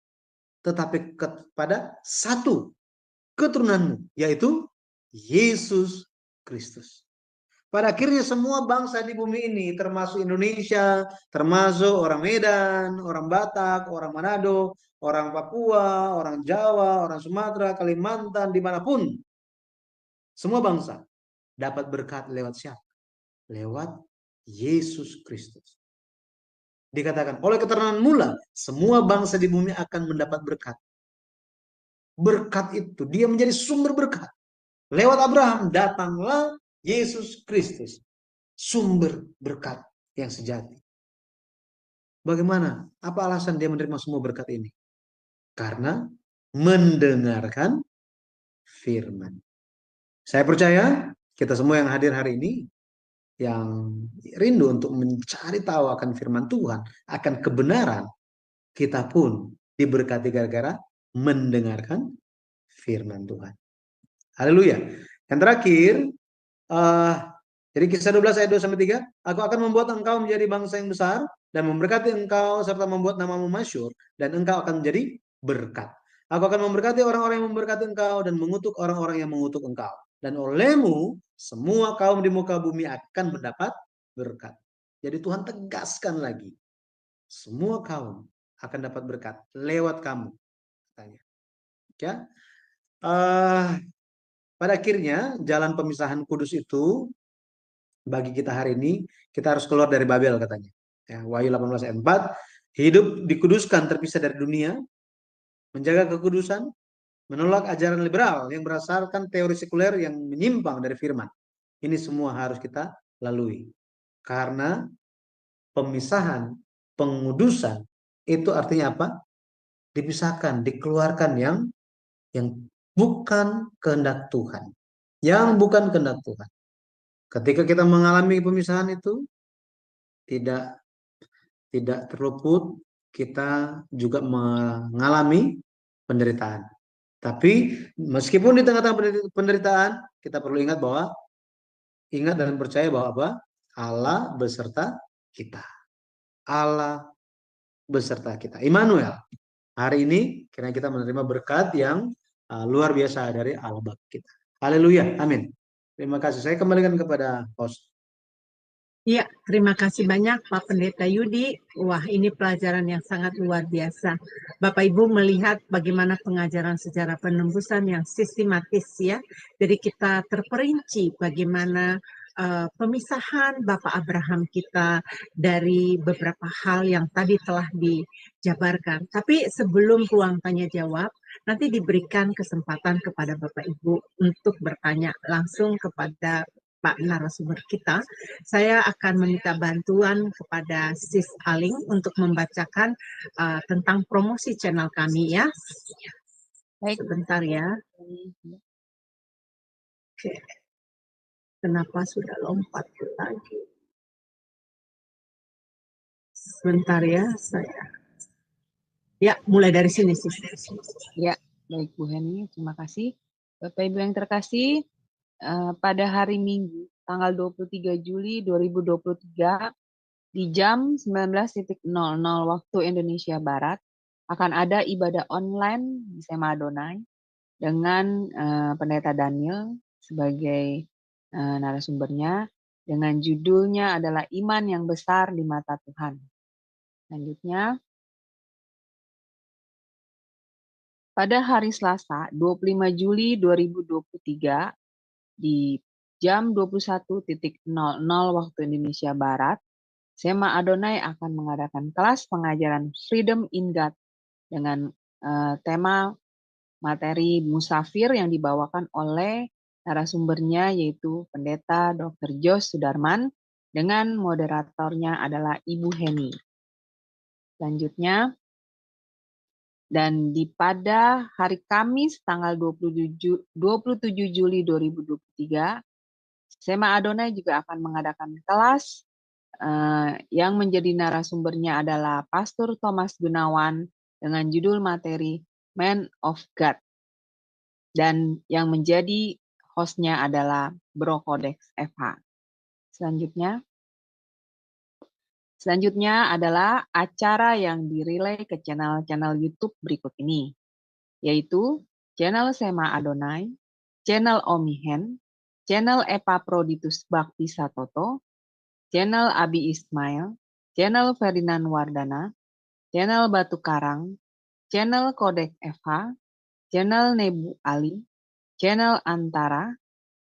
tetapi kepada satu keturunanmu, yaitu Yesus Kristus. Pada akhirnya semua bangsa di bumi ini, termasuk Indonesia, termasuk orang Medan, orang Batak, orang Manado, orang Papua, orang Jawa, orang Sumatera, Kalimantan, dimanapun, semua bangsa dapat berkat lewat siapa? Lewat Yesus Kristus. Dikatakan, oleh keterangan mula, semua bangsa di bumi akan mendapat berkat. Berkat itu, dia menjadi sumber berkat. Lewat Abraham, datanglah Yesus Kristus, sumber berkat yang sejati. Bagaimana? Apa alasan dia menerima semua berkat ini? Karena mendengarkan firman. Saya percaya kita semua yang hadir hari ini, yang rindu untuk mencari tahu akan firman Tuhan, akan kebenaran, kita pun diberkati gara-gara mendengarkan firman Tuhan. Haleluya. Yang terakhir, jadi Kisah 12 ayat 2-3, aku akan membuat engkau menjadi bangsa yang besar dan memberkati engkau serta membuat namamu masyhur dan engkau akan menjadi berkat. Aku akan memberkati orang-orang yang memberkati engkau dan mengutuk orang-orang yang mengutuk engkau. Dan olehmu semua kaum di muka bumi akan mendapat berkat. Jadi Tuhan tegaskan lagi, semua kaum akan dapat berkat lewat kamu, katanya. Ya. Pada akhirnya jalan pemisahan kudus itu bagi kita hari ini, kita harus keluar dari Babel, katanya. Ya, Wahyu 18 ayat 4, hidup dikuduskan terpisah dari dunia, menjaga kekudusan, menolak ajaran liberal yang berdasarkan teori sekuler yang menyimpang dari firman. Ini semua harus kita lalui. Karena pemisahan, pengudusan itu artinya apa? Dipisahkan, dikeluarkan yang bukan kehendak Tuhan. Yang bukan kehendak Tuhan. Ketika kita mengalami pemisahan itu, tidak terluput kita juga mengalami penderitaan. Tapi meskipun di tengah-tengah penderitaan, kita perlu ingat dan percaya bahwa apa? Allah beserta kita. Allah beserta kita. Immanuel. Hari ini karena kita menerima berkat yang luar biasa dari Allah Bapa kita. Haleluya. Amin. Terima kasih. Saya kembalikan kepada host. Iya, terima kasih banyak Pak Pendeta Yudi. Wah, ini pelajaran yang sangat luar biasa. Bapak Ibu melihat bagaimana pengajaran sejarah penembusan yang sistematis ya. Jadi kita terperinci bagaimana pemisahan Bapak Abraham kita dari beberapa hal yang tadi telah dijabarkan. Tapi sebelum ruang tanya jawab, nanti diberikan kesempatan kepada Bapak Ibu untuk bertanya langsung kepada Pak narasumber kita. Saya akan meminta bantuan kepada Sis Aling untuk membacakan tentang promosi channel kami ya. Baik, sebentar ya. Oke. Kenapa sudah lompat lagi? Sebentar ya, saya. Ya, mulai dari sini Sis. Ya, baik Bu Heni, terima kasih. Bapak Ibu yang terkasih, pada hari Minggu tanggal 23 Juli 2023 di jam 19.00 waktu Indonesia Barat akan ada ibadah online di Sema Adonai dengan Pendeta Daniel sebagai narasumbernya dengan judulnya adalah Iman yang Besar di Mata Tuhan. Selanjutnya, pada hari Selasa 25 Juli 2023 di jam 21.00 waktu Indonesia Barat, Sema Adonai akan mengadakan kelas pengajaran Freedom in God dengan tema materi musafir yang dibawakan oleh narasumbernya yaitu Pendeta Dr. Jos Sudarman dengan moderatornya adalah Ibu Heni. Selanjutnya, dan pada hari Kamis tanggal 27 Juli 2023, Sema Adonai juga akan mengadakan kelas yang menjadi narasumbernya adalah Pastor Thomas Gunawan dengan judul materi Man of God. Dan yang menjadi hostnya adalah Bro Kodex FH. Selanjutnya adalah acara yang direlay ke channel-channel YouTube berikut ini, yaitu channel Sema Adonai, channel Omihen, channel Epaphroditus Bakti Satoto, channel Abi Ismail, channel Ferdinand Wardana, channel Batu Karang, channel Kodek Eva, channel Nebu Ali, channel Antara,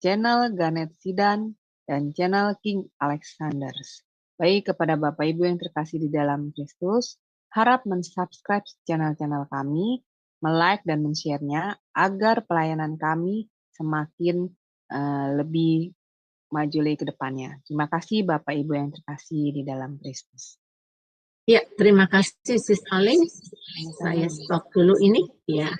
channel Ganet Sidan, dan channel King Alexanders. Baik, kepada Bapak Ibu yang terkasih di dalam Kristus, harap mensubscribe channel-channel kami, like dan men-share-nya agar pelayanan kami semakin lebih maju lagi ke depannya. Terima kasih Bapak Ibu yang terkasih di dalam Kristus. Ya, terima kasih Sis Aling. Saya stop dulu ini. Ya,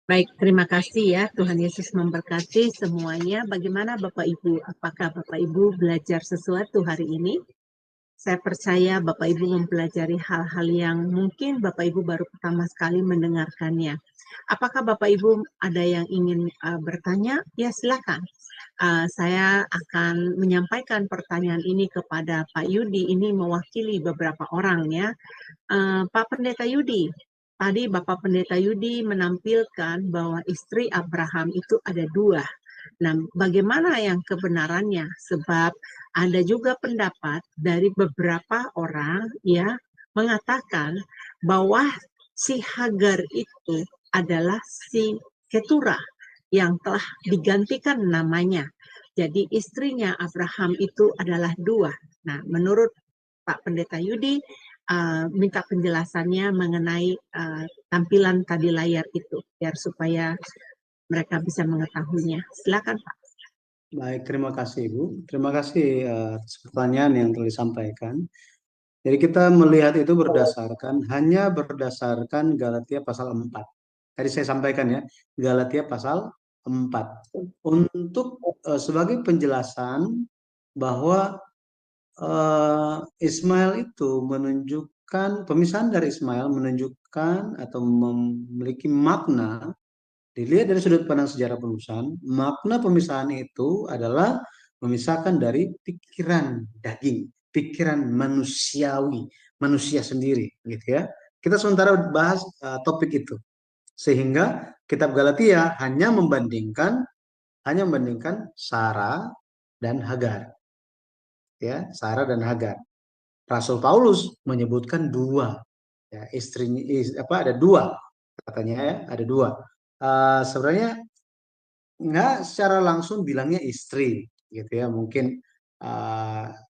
baik, terima kasih ya. Tuhan Yesus memberkati semuanya. Bagaimana Bapak Ibu? Apakah Bapak Ibu belajar sesuatu hari ini? Saya percaya Bapak Ibu mempelajari hal-hal yang mungkin Bapak Ibu baru pertama sekali mendengarkannya. Apakah Bapak Ibu ada yang ingin bertanya? Ya, silakan. Saya akan menyampaikan pertanyaan ini kepada Pak Yudi. Ini mewakili beberapa orang ya. Pak Pendeta Yudi, tadi Bapak Pendeta Yudi menampilkan bahwa istri Abraham itu ada dua. Nah, bagaimana yang kebenarannya? Sebab ada juga pendapat dari beberapa orang ya mengatakan bahwa si Hagar itu adalah si Keturah yang telah digantikan namanya. Jadi istrinya Abraham itu adalah dua. Nah, menurut Pak Pendeta Yudi, minta penjelasannya mengenai tampilan tadi layar itu, biar supaya mereka bisa mengetahuinya. Silakan Pak. Baik, terima kasih Ibu. Terima kasih atas pertanyaan yang telah disampaikan. Jadi kita melihat itu hanya berdasarkan Galatia pasal 4. Tadi saya sampaikan ya, Galatia pasal 4. Untuk sebagai penjelasan bahwa Ismail itu menunjukkan, pemisahan dari Ismail menunjukkan atau memiliki makna. Dilihat dari sudut pandang sejarah penulisan, makna pemisahan itu adalah memisahkan dari pikiran daging, pikiran manusiawi, manusia sendiri, gitu ya. Kita sementara bahas topik itu, sehingga kitab Galatia hanya membandingkan Sarah dan Hagar, ya, Sarah dan Hagar. Rasul Paulus menyebutkan dua, ya, istrinya, ada dua, katanya ya, ada dua. Sebenarnya nggak secara langsung bilangnya istri, gitu ya. Mungkin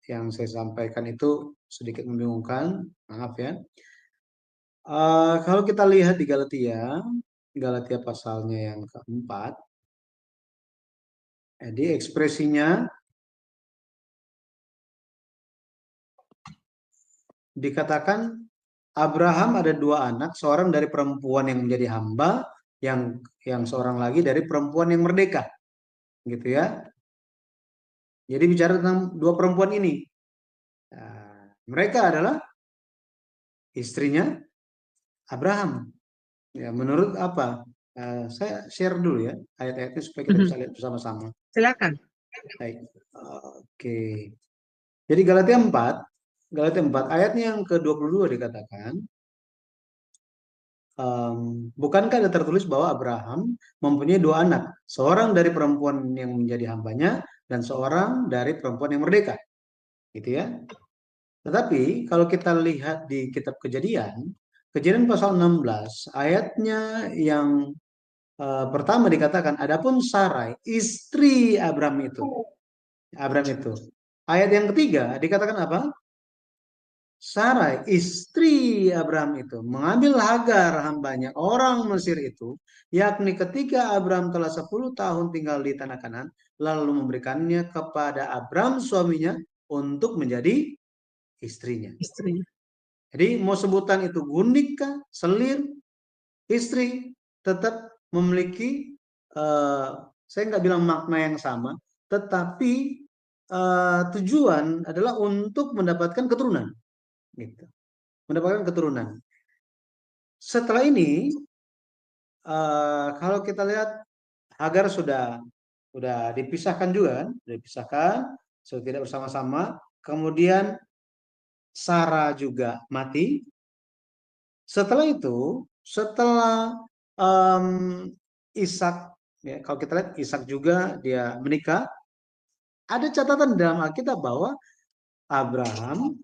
yang saya sampaikan itu sedikit membingungkan, maaf ya. Kalau kita lihat di Galatia pasalnya yang keempat, jadi ekspresinya dikatakan Abraham ada dua anak, seorang dari perempuan yang menjadi hamba, yang seorang lagi dari perempuan yang merdeka, gitu ya. Jadi bicara tentang dua perempuan ini, mereka adalah istrinya Abraham. Ya, menurut apa? Saya share dulu ya ayat-ayatnya supaya kita bisa lihat bersama-sama. Silakan. Baik. Oke. Jadi Galatia 4 ayatnya yang ke-22 dikatakan, bukankah ada tertulis bahwa Abraham mempunyai dua anak, seorang dari perempuan yang menjadi hambanya dan seorang dari perempuan yang merdeka, gitu ya. Tetapi kalau kita lihat di kitab Kejadian pasal 16 ayatnya yang pertama dikatakan, adapun Sarai istri Abraham itu. Ayat yang ketiga dikatakan apa? Sarai istri Abraham itu mengambil Hagar hambanya orang Mesir itu, yakni ketika Abraham telah 10 tahun tinggal di tanah Kanaan, lalu memberikannya kepada Abraham suaminya untuk menjadi istrinya. Jadi mau sebutan itu gundik kah, selir, istri, tetap memiliki saya nggak bilang makna yang sama, tetapi tujuan adalah untuk mendapatkan keturunan, gitu. Mendapatkan keturunan. Setelah ini, kalau kita lihat Hagar sudah dipisahkan juga, kan? Sudah dipisahkan, sudah tidak bersama-sama. Kemudian Sarah juga mati. Setelah itu, setelah Ishak Ya, kalau kita lihat Ishak juga dia menikah. Ada catatan dalam Alkitab bahwa Abraham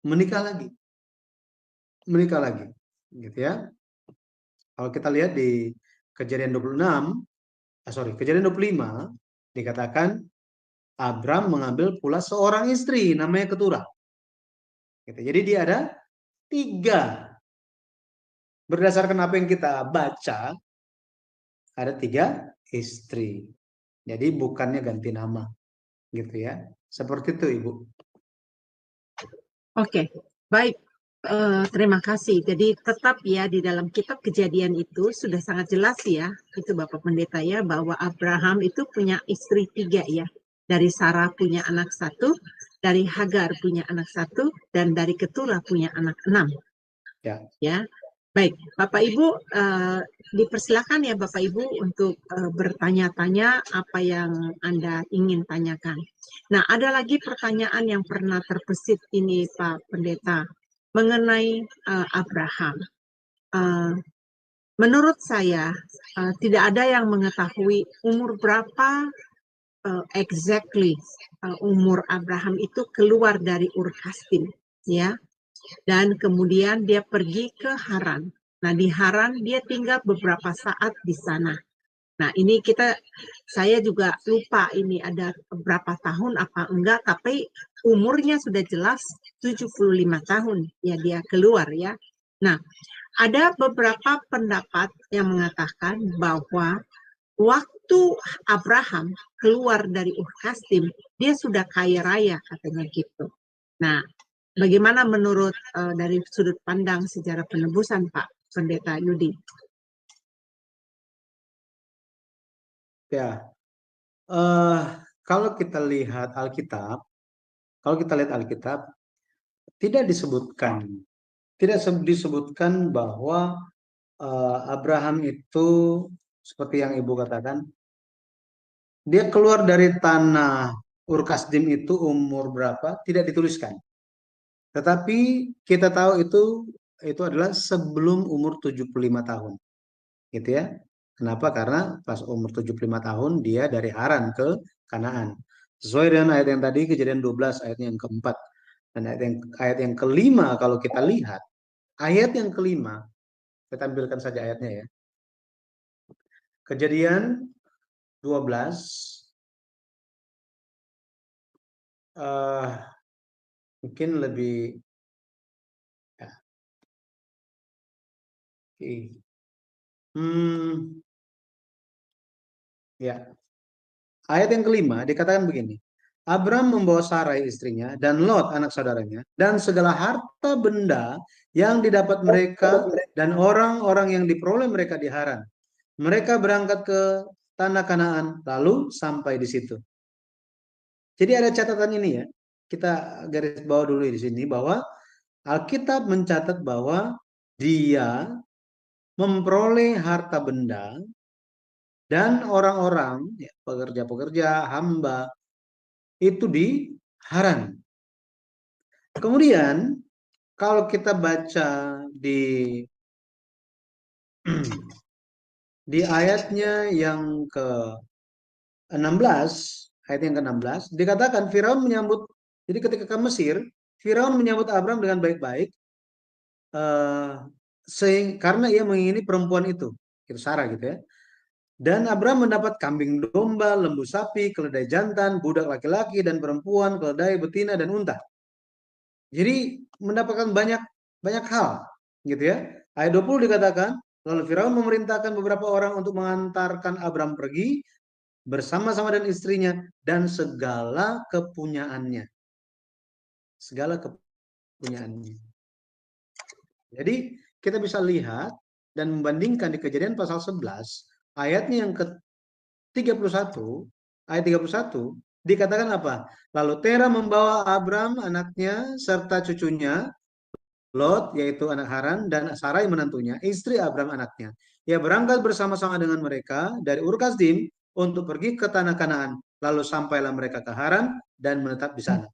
menikah lagi, gitu ya. Kalau kita lihat di Kejadian 26, Kejadian 25 dikatakan Abram mengambil pula seorang istri namanya Keturah. Gitu. Jadi dia ada 3. Berdasarkan apa yang kita baca, ada 3 istri. Jadi bukannya ganti nama, gitu ya. Seperti itu, Ibu. Oke, baik. Terima kasih. Jadi tetap ya di dalam kitab Kejadian itu sudah sangat jelas ya, itu Bapak Pendeta ya, bahwa Abraham itu punya istri 3 ya. Dari Sarah punya anak 1, dari Hagar punya anak 1, dan dari Keturah punya anak 6. Ya. Baik, Bapak Ibu, dipersilakan ya Bapak Ibu untuk bertanya-tanya apa yang Anda ingin tanyakan. Nah, ada lagi pertanyaan yang pernah terbesit ini Pak Pendeta mengenai Abraham. Menurut saya tidak ada yang mengetahui umur berapa exactly umur Abraham itu keluar dari Ur Kasdim, ya. Dan kemudian dia pergi ke Haran. Nah, di Haran dia tinggal beberapa saat di sana. Nah, ini saya juga lupa ini ada berapa tahun apa enggak, tapi umurnya sudah jelas 75 tahun ya dia keluar ya. Nah, ada beberapa pendapat yang mengatakan bahwa waktu Abraham keluar dari Ur Kasdim, dia sudah kaya raya katanya gitu. Nah, bagaimana menurut dari sudut pandang sejarah penebusan Pak Pendeta Yudi? Ya, kalau kita lihat Alkitab, tidak disebutkan bahwa Abraham itu seperti yang Ibu katakan, dia keluar dari tanah Ur Kasdim itu umur berapa, tidak dituliskan. Tetapi kita tahu itu adalah sebelum umur 75 tahun. Gitu ya. Kenapa? Karena pas umur 75 tahun dia dari Haran ke Kanaan. Sesuai dengan ayat yang tadi, Kejadian 12 ayat yang keempat. Dan ayat yang kelima kalau kita lihat, ayat yang kelima, kita tampilkan saja ayatnya ya. Kejadian 12, mungkin lebih ya. Ya. Ayat yang kelima dikatakan begini. Abram membawa Sarai istrinya dan Lot anak saudaranya dan segala harta benda yang didapat mereka dan orang-orang yang diperoleh mereka di Haran. Mereka berangkat ke tanah Kanaan lalu sampai di situ. Jadi ada catatan ini ya. Kita garis bawah dulu di sini bahwa Alkitab mencatat bahwa dia memperoleh harta benda dan orang-orang, ya, pekerja-pekerja, hamba, itu di Haran. Kemudian, kalau kita baca di ayatnya yang ke-16, ayat yang ke-16, dikatakan Firaun menyambut, jadi ketika ke Mesir, Firaun menyambut Abram dengan baik-baik, karena ia mengingini perempuan itu Sarah gitu ya. Dan Abram mendapat kambing domba, lembu sapi, keledai jantan, budak laki-laki dan perempuan, keledai betina dan unta. Jadi mendapatkan banyak hal, gitu ya. Ayat 20 dikatakan, lalu Firaun memerintahkan beberapa orang untuk mengantarkan Abram pergi bersama-sama dengan istrinya dan segala kepunyaannya. Segala kepunyaannya. Jadi kita bisa lihat dan membandingkan di Kejadian pasal 11, ayatnya yang ke-31, ayat 31, dikatakan apa? Lalu Tera membawa Abram anaknya serta cucunya, Lot yaitu anak Haran dan Sarai menantunya, istri Abram anaknya. Ia berangkat bersama-sama dengan mereka dari Ur Kasdim untuk pergi ke tanah Kanaan. Lalu sampailah mereka ke Haran dan menetap di sana.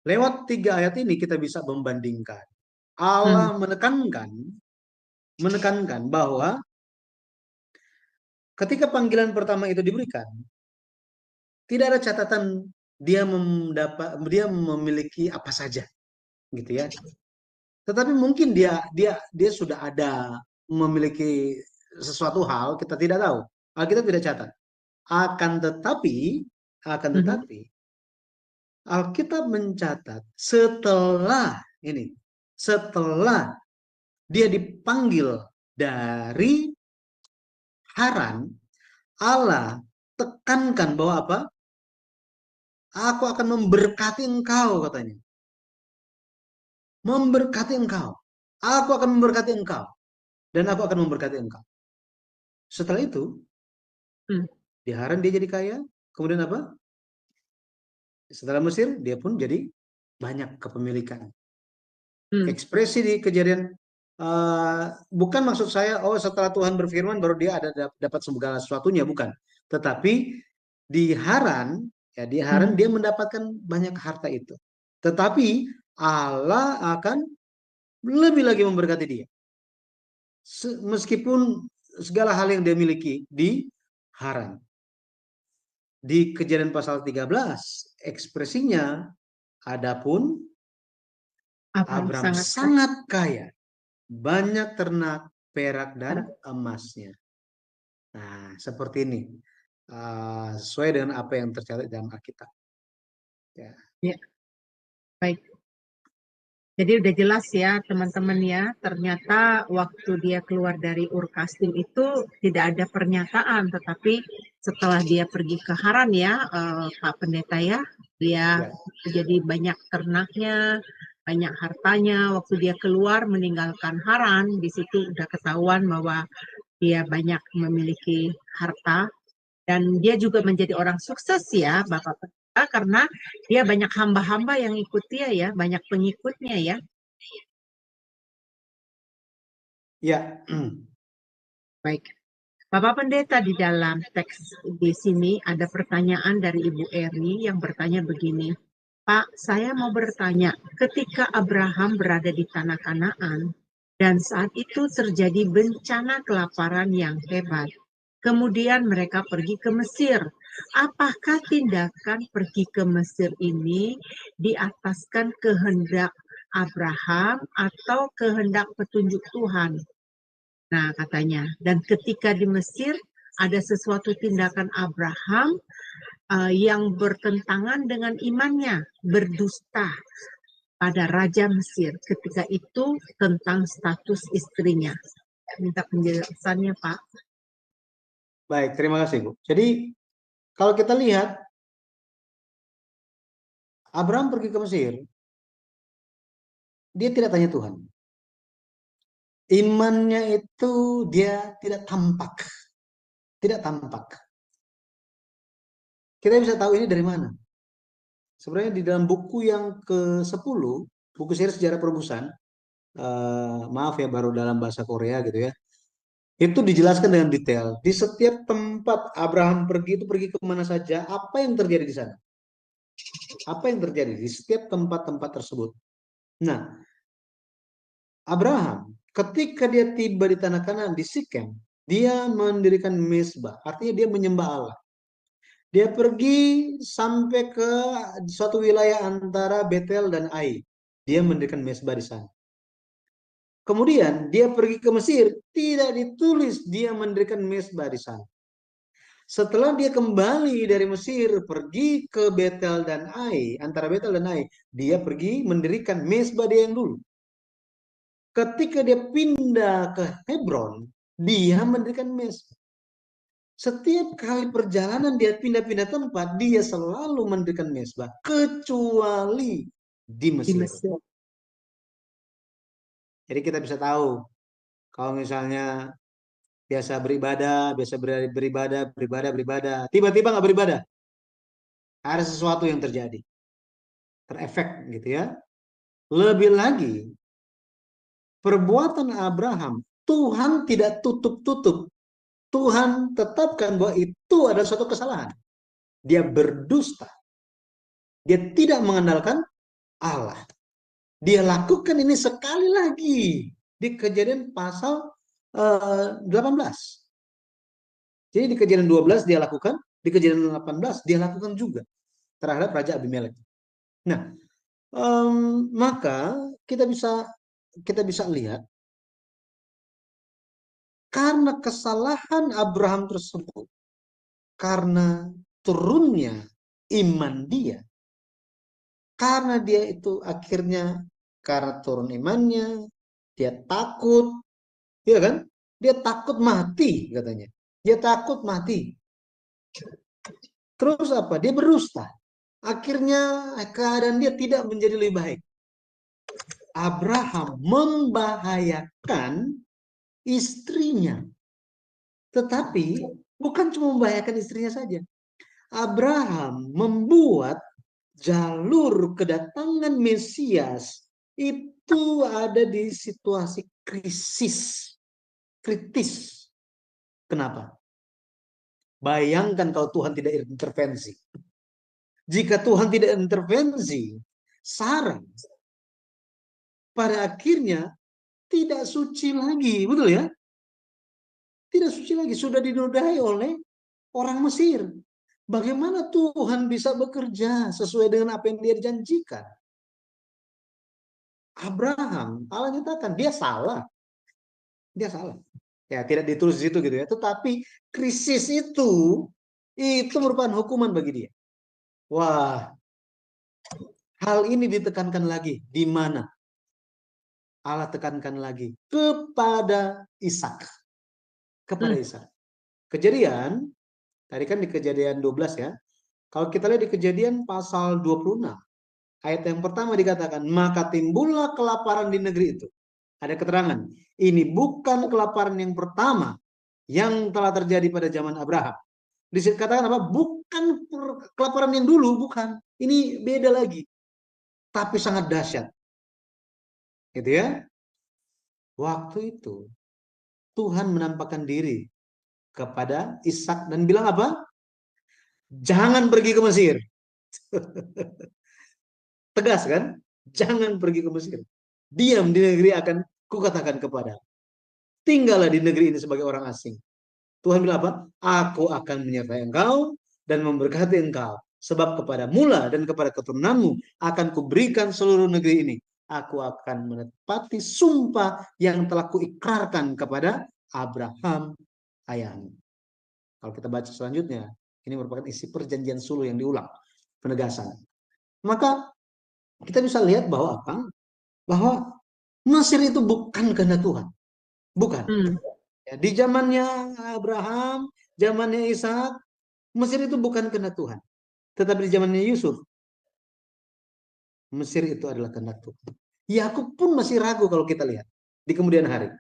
Lewat 3 ayat ini kita bisa membandingkan. Allah menekankan bahwa ketika panggilan pertama itu diberikan, tidak ada catatan dia memiliki apa saja, gitu ya. Tetapi mungkin dia sudah ada memiliki sesuatu hal, kita tidak tahu. Alkitab tidak catat. Akan tetapi Alkitab mencatat setelah dia dipanggil dari Haran, Allah tekankan bahwa apa? Aku akan memberkati engkau, katanya. Memberkati engkau. Aku akan memberkati engkau. Dan aku akan memberkati engkau. Setelah itu, di Haran dia jadi kaya. Kemudian apa? Setelah Mesir, dia pun jadi banyak kepemilikan. Ekspresi di Kejadian, bukan maksud saya, setelah Tuhan berfirman baru dia dapat segala sesuatunya, bukan. Tetapi di Haran, dia mendapatkan banyak harta itu. Tetapi Allah akan lebih lagi memberkati dia. Meskipun segala hal yang dia miliki di Haran. Di Kejadian pasal 13, ekspresinya, adapun Abraham sangat kaya, banyak ternak, perak, dan emasnya. Nah, seperti ini. Sesuai dengan apa yang tercatat dalam Alkitab. Ya. Baik. Jadi udah jelas ya teman-teman ya, ternyata waktu dia keluar dari Ur Kasdim itu tidak ada pernyataan, tetapi setelah dia pergi ke Haran ya, Pak Pendeta ya, dia jadi banyak ternaknya, banyak hartanya. Waktu dia keluar meninggalkan Haran, di situ udah ketahuan bahwa dia banyak memiliki harta, dan dia juga menjadi orang sukses ya Bapak Pendeta, karena dia banyak hamba-hamba yang ikut dia ya, banyak pengikutnya ya. Ya. Baik. Bapak Pendeta, di dalam teks di sini ada pertanyaan dari Ibu Eri yang bertanya begini. Pak, saya mau bertanya, ketika Abraham berada di tanah Kanaan dan saat itu terjadi bencana kelaparan yang hebat, kemudian mereka pergi ke Mesir. Apakah tindakan pergi ke Mesir ini di ataskan kehendak Abraham atau kehendak petunjuk Tuhan? Nah, katanya. Dan ketika di Mesir ada sesuatu tindakan Abraham yang bertentangan dengan imannya, berdusta pada Raja Mesir. Ketika itu tentang status istrinya. Minta penjelasannya, Pak. Baik, terima kasih, Bu. Jadi, kalau kita lihat, Abraham pergi ke Mesir, dia tidak tanya Tuhan. Imannya itu dia tidak tampak. Tidak tampak. Kita bisa tahu ini dari mana? Sebenarnya di dalam buku yang ke-10, buku seri Sejarah Perebusan, maaf ya baru dalam bahasa Korea gitu ya, itu dijelaskan dengan detail. Di setiap tempat Abraham pergi itu pergi kemana saja, apa yang terjadi di sana. Apa yang terjadi di setiap tempat-tempat tersebut. Nah, Abraham ketika dia tiba di tanah Kanaan di Sikem, dia mendirikan mezbah, artinya dia menyembah Allah. Dia pergi sampai ke suatu wilayah antara Betel dan Ai. Dia mendirikan mezbah di sana. Kemudian dia pergi ke Mesir, tidak ditulis dia mendirikan mezbah di sana. Setelah dia kembali dari Mesir, pergi ke Betel dan Ai, antara Betel dan Ai, dia pergi mendirikan mezbah dia yang dulu. Ketika dia pindah ke Hebron, dia mendirikan mezbah. Setiap kali perjalanan dia pindah-pindah tempat, dia selalu mendirikan mezbah, kecuali di Mesir. Jadi kita bisa tahu, kalau misalnya biasa beribadah, tiba-tiba nggak beribadah, ada sesuatu yang terjadi, terefek gitu ya. Lebih lagi, perbuatan Abraham, Tuhan tidak tutup-tutup. Tuhan tetapkan bahwa itu adalah suatu kesalahan. Dia berdusta. Dia tidak mengandalkan Allah. Dia lakukan ini sekali lagi di Kejadian pasal 18. Jadi di Kejadian 12 dia lakukan, di Kejadian 18 dia lakukan juga terhadap Raja Abimelek. Nah, maka kita bisa lihat karena kesalahan Abraham tersebut, karena turunnya iman dia, karena dia itu akhirnya karena turun imannya, dia takut, ya kan? Dia takut mati katanya. Dia takut mati. Terus apa? Dia berdusta. Akhirnya keadaan dia tidak menjadi lebih baik. Abraham membahayakan istrinya. Tetapi bukan cuma membahayakan istrinya saja. Abraham membuat jalur kedatangan Mesias itu ada di situasi kritis. Kenapa? Bayangkan kalau Tuhan tidak intervensi. Jika Tuhan tidak intervensi, Sarah pada akhirnya tidak suci lagi, betul ya? Tidak suci lagi, sudah dinodai oleh orang Mesir. Bagaimana Tuhan bisa bekerja sesuai dengan apa yang dia janjikan? Abraham, Allah nyatakan dia salah. Dia salah. Ya, tidak ditulis di situ gitu ya. Tetapi krisis itu merupakan hukuman bagi dia. Wah, hal ini ditekankan lagi. Di mana? Allah tekankan lagi kepada Ishak. Kepada Ishak. Kejadian, tadi kan di Kejadian 12 ya. Kalau kita lihat di Kejadian pasal 26, ayat yang pertama dikatakan, maka timbullah kelaparan di negeri itu. Ada keterangan, ini bukan kelaparan yang pertama yang telah terjadi pada zaman Abraham. Dikatakan apa? Bukan kelaparan yang dulu, bukan. Ini beda lagi. Tapi sangat dahsyat. Gitu ya. Waktu itu Tuhan menampakkan diri kepada Ishak dan bilang apa? Jangan pergi ke Mesir. Tegas kan? Jangan pergi ke Mesir. Diam di negeri akan kukatakan kepada. Tinggallah di negeri ini sebagai orang asing. Tuhan bilang apa? Aku akan menyertai engkau dan memberkati engkau. Sebab kepada mula dan kepada keturunanmu akan kuberikan seluruh negeri ini. Aku akan menepati sumpah yang telah kuikrarkan kepada Abraham ayahmu. Kalau kita baca selanjutnya, ini merupakan isi perjanjian suluh yang diulang, penegasan. Maka kita bisa lihat bahwa apa? Bahwa Mesir itu bukan kehendak Tuhan. Bukan. Ya, di zamannya Abraham, zamannya Ishak, Mesir itu bukan kehendak Tuhan. Tetapi di zamannya Yusuf, Mesir itu adalah kehendak Tuhan. Yakub pun masih ragu kalau kita lihat di kemudian hari.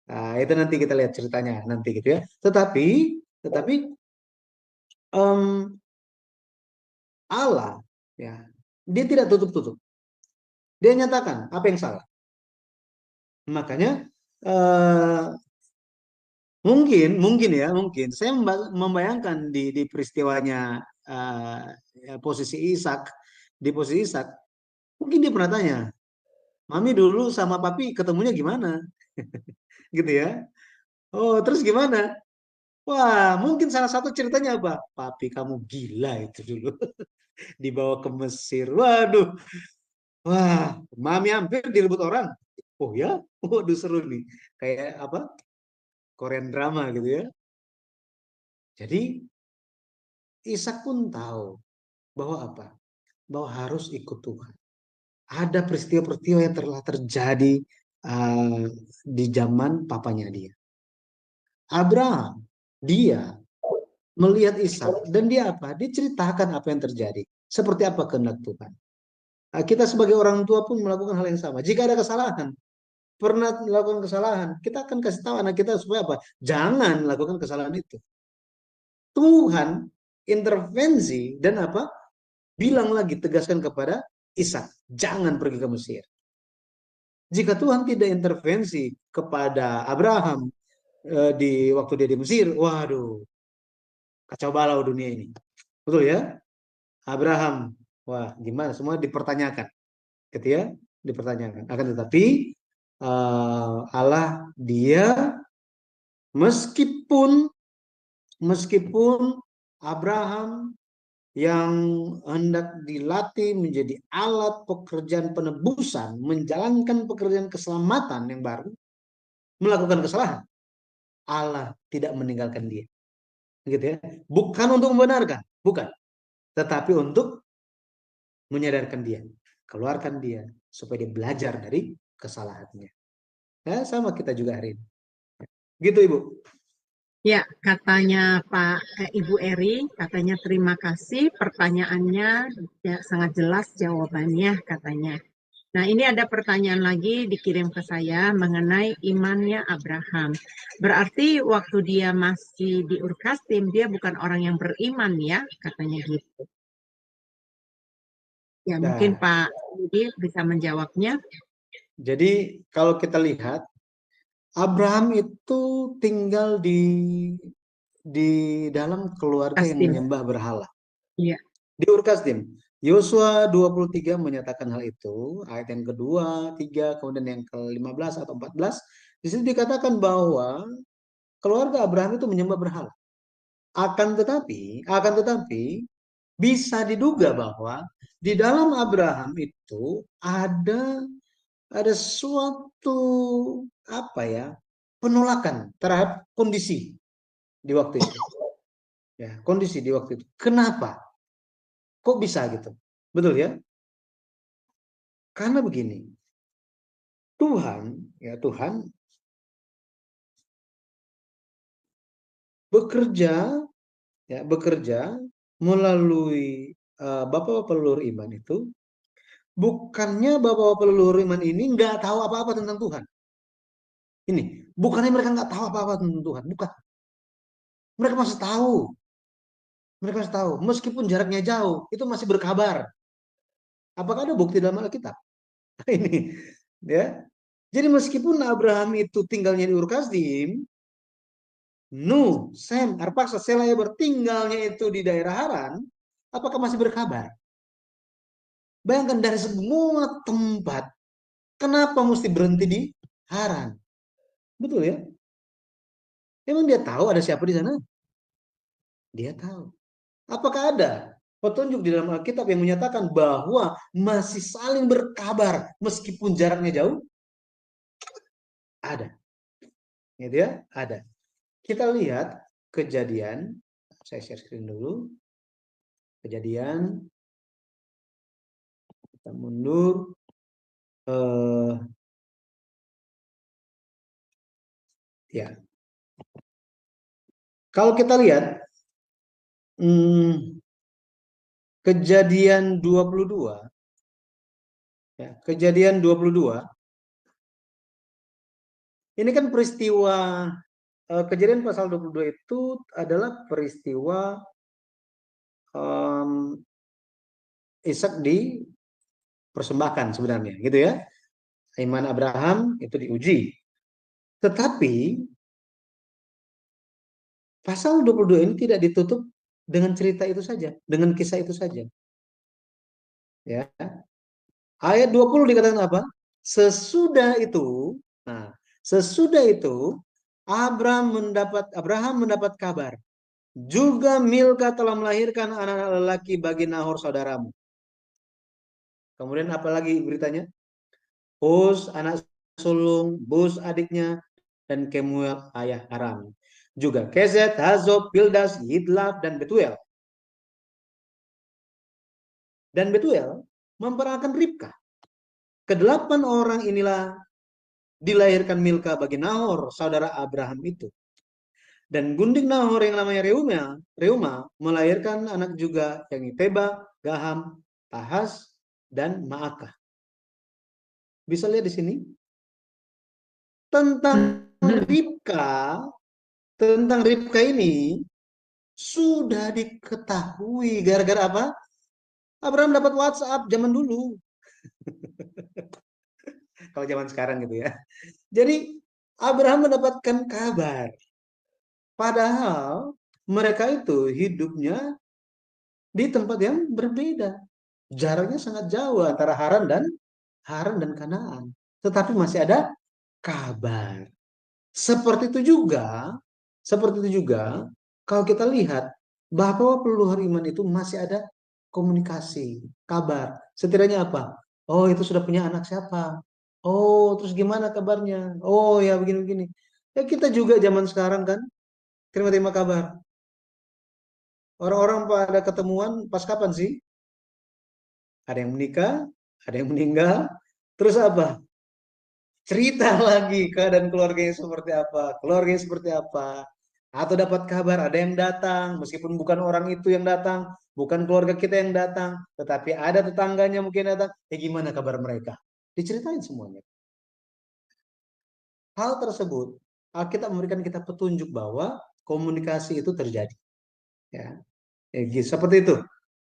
Nah, itu nanti kita lihat ceritanya nanti gitu ya. Tetapi Allah ya, dia tidak tutup-tutup. Dia nyatakan apa yang salah. Makanya mungkin saya membayangkan di peristiwanya posisi Ishak, di posisi Ishak, mungkin dia pernah tanya, Mami dulu sama Papi ketemunya gimana? Gitu ya. Oh, terus gimana? Wah, mungkin salah satu ceritanya apa? Papi kamu gila itu dulu. Dibawa ke Mesir. Waduh. Wah, Mami hampir direbut orang. Oh ya? Waduh seru nih. Kayak apa? Korean drama gitu ya. Jadi Ishak pun tahu bahwa apa? Bahwa harus ikut Tuhan. Ada peristiwa-peristiwa yang telah terjadi di zaman papanya dia. Abraham, dia melihat Ishak dan dia apa? Dia ceritakan apa yang terjadi. Seperti apa kehendak Tuhan. Kita sebagai orang tua pun melakukan hal yang sama. Jika ada kesalahan, pernah melakukan kesalahan, kita akan kasih tahu anak kita supaya apa? Jangan lakukan kesalahan itu. Tuhan intervensi dan apa? Bilang lagi, tegaskan kepada Ishak, jangan pergi ke Mesir. Jika Tuhan tidak intervensi kepada Abraham di waktu dia di Mesir, waduh, kacau balau dunia ini. Betul ya? Abraham, wah gimana? Semua dipertanyakan. Gitu ya? Dipertanyakan. Akan tetapi Allah dia meskipun Meskipun Abraham yang hendak dilatih menjadi alat pekerjaan penebusan, menjalankan pekerjaan keselamatan yang baru, melakukan kesalahan, Allah tidak meninggalkan dia. Gitu ya. Bukan untuk membenarkan, bukan. Tetapi untuk menyadarkan dia, keluarkan dia supaya dia belajar dari kesalahannya. Nah, sama kita juga hari ini. Gitu, Ibu. Ya, katanya Ibu Eri, katanya terima kasih, pertanyaannya ya, sangat jelas jawabannya katanya. Nah, ini ada pertanyaan lagi dikirim ke saya mengenai imannya Abraham. Berarti waktu dia masih di Ur Kasdim, dia bukan orang yang beriman ya, katanya gitu. Ya, mungkin Pak Budi bisa menjawabnya. Jadi kalau kita lihat, Abraham itu tinggal di dalam keluarga yang Kasdim. menyembah berhala. Iya. Di Ur Kasdim. Yosua 23 menyatakan hal itu, ayat yang kedua, 3, kemudian yang ke-15 atau 14. Di situ dikatakan bahwa keluarga Abraham itu menyembah berhala. Akan tetapi bisa diduga bahwa di dalam Abraham itu ada suatu penolakan terhadap kondisi di waktu itu. Ya, kondisi di waktu itu. Kenapa? Kok bisa gitu? Betul ya? Karena begini. Tuhan bekerja melalui Bapak-bapak leluhur iman itu. Bukannya Bapak-bapak leluhur iman ini nggak tahu apa-apa tentang Tuhan. Ini, bukannya mereka nggak tahu apa-apa tentang Tuhan, bukan. Mereka masih tahu. Meskipun jaraknya jauh, itu masih berkabar. Apakah ada bukti dalam Alkitab? Ini, ya. Jadi meskipun Abraham itu tinggalnya di Ur Kasdim, Nuh, Sem, Arpakshad, Shelah bertinggalnya itu di daerah Haran, apakah masih berkabar? Bayangkan dari semua tempat, kenapa mesti berhenti di Haran? Betul ya? Emang dia tahu ada siapa di sana? Dia tahu. Apakah ada petunjuk di dalam Alkitab yang menyatakan bahwa masih saling berkabar meskipun jaraknya jauh? Ada. Gitu ya? Ada. Kita lihat Kejadian. Saya share screen dulu. Kejadian. Kita mundur. Ya. Kalau kita lihat Kejadian 22. Ya, Kejadian 22. Ini kan peristiwa Kejadian pasal 22 itu adalah peristiwa Ishak dipersembahkan sebenarnya, gitu ya. Iman Abraham itu diuji. Tetapi pasal 22 ini tidak ditutup dengan cerita itu saja, dengan kisah itu saja. Ya. Ayat 20 dikatakan apa? Sesudah itu Abraham mendapat kabar. Juga Milka telah melahirkan anak-anak lelaki bagi Nahor saudaramu. Kemudian apa lagi beritanya? Hus anak sulung, Bus adiknya, dan Kemuel ayah Aram. Juga Kezet, Hazob, Pildas, Yidlaf, dan Betuel. Dan Betuel memperanakan Ribka. Kedelapan orang inilah dilahirkan Milka bagi Nahor, saudara Abraham itu. Dan gundik Nahor yang namanya Reuma melahirkan anak juga yang Teba, Gaham, Tahas, dan Maakah. Bisa lihat di sini tentang Ribka ini sudah diketahui gara-gara apa? Abraham dapat WhatsApp zaman dulu. Kalau zaman sekarang gitu ya. Jadi Abraham mendapatkan kabar. Padahal mereka itu hidupnya di tempat yang berbeda. Jaraknya sangat jauh antara Haran dan Kanaan. Tetapi masih ada kabar. Seperti itu juga kalau kita lihat bahwa peluluhur iman itu masih ada komunikasi, kabar. Setidaknya apa? Oh, itu sudah punya anak siapa? Oh, terus gimana kabarnya? Oh, ya begini-begini. Ya kita juga zaman sekarang kan terima-terima kabar. Orang-orang pada ketemuan pas kapan sih? Ada yang menikah, ada yang meninggal, terus apa? Cerita lagi keadaan keluarganya seperti apa, keluarganya seperti apa. Atau dapat kabar ada yang datang, meskipun bukan orang itu yang datang, bukan keluarga kita yang datang, tetapi ada tetangganya mungkin datang. Ya gimana kabar mereka? Diceritain semuanya. Hal tersebut, Alkitab memberikan kita petunjuk bahwa komunikasi itu terjadi. Ya, seperti itu,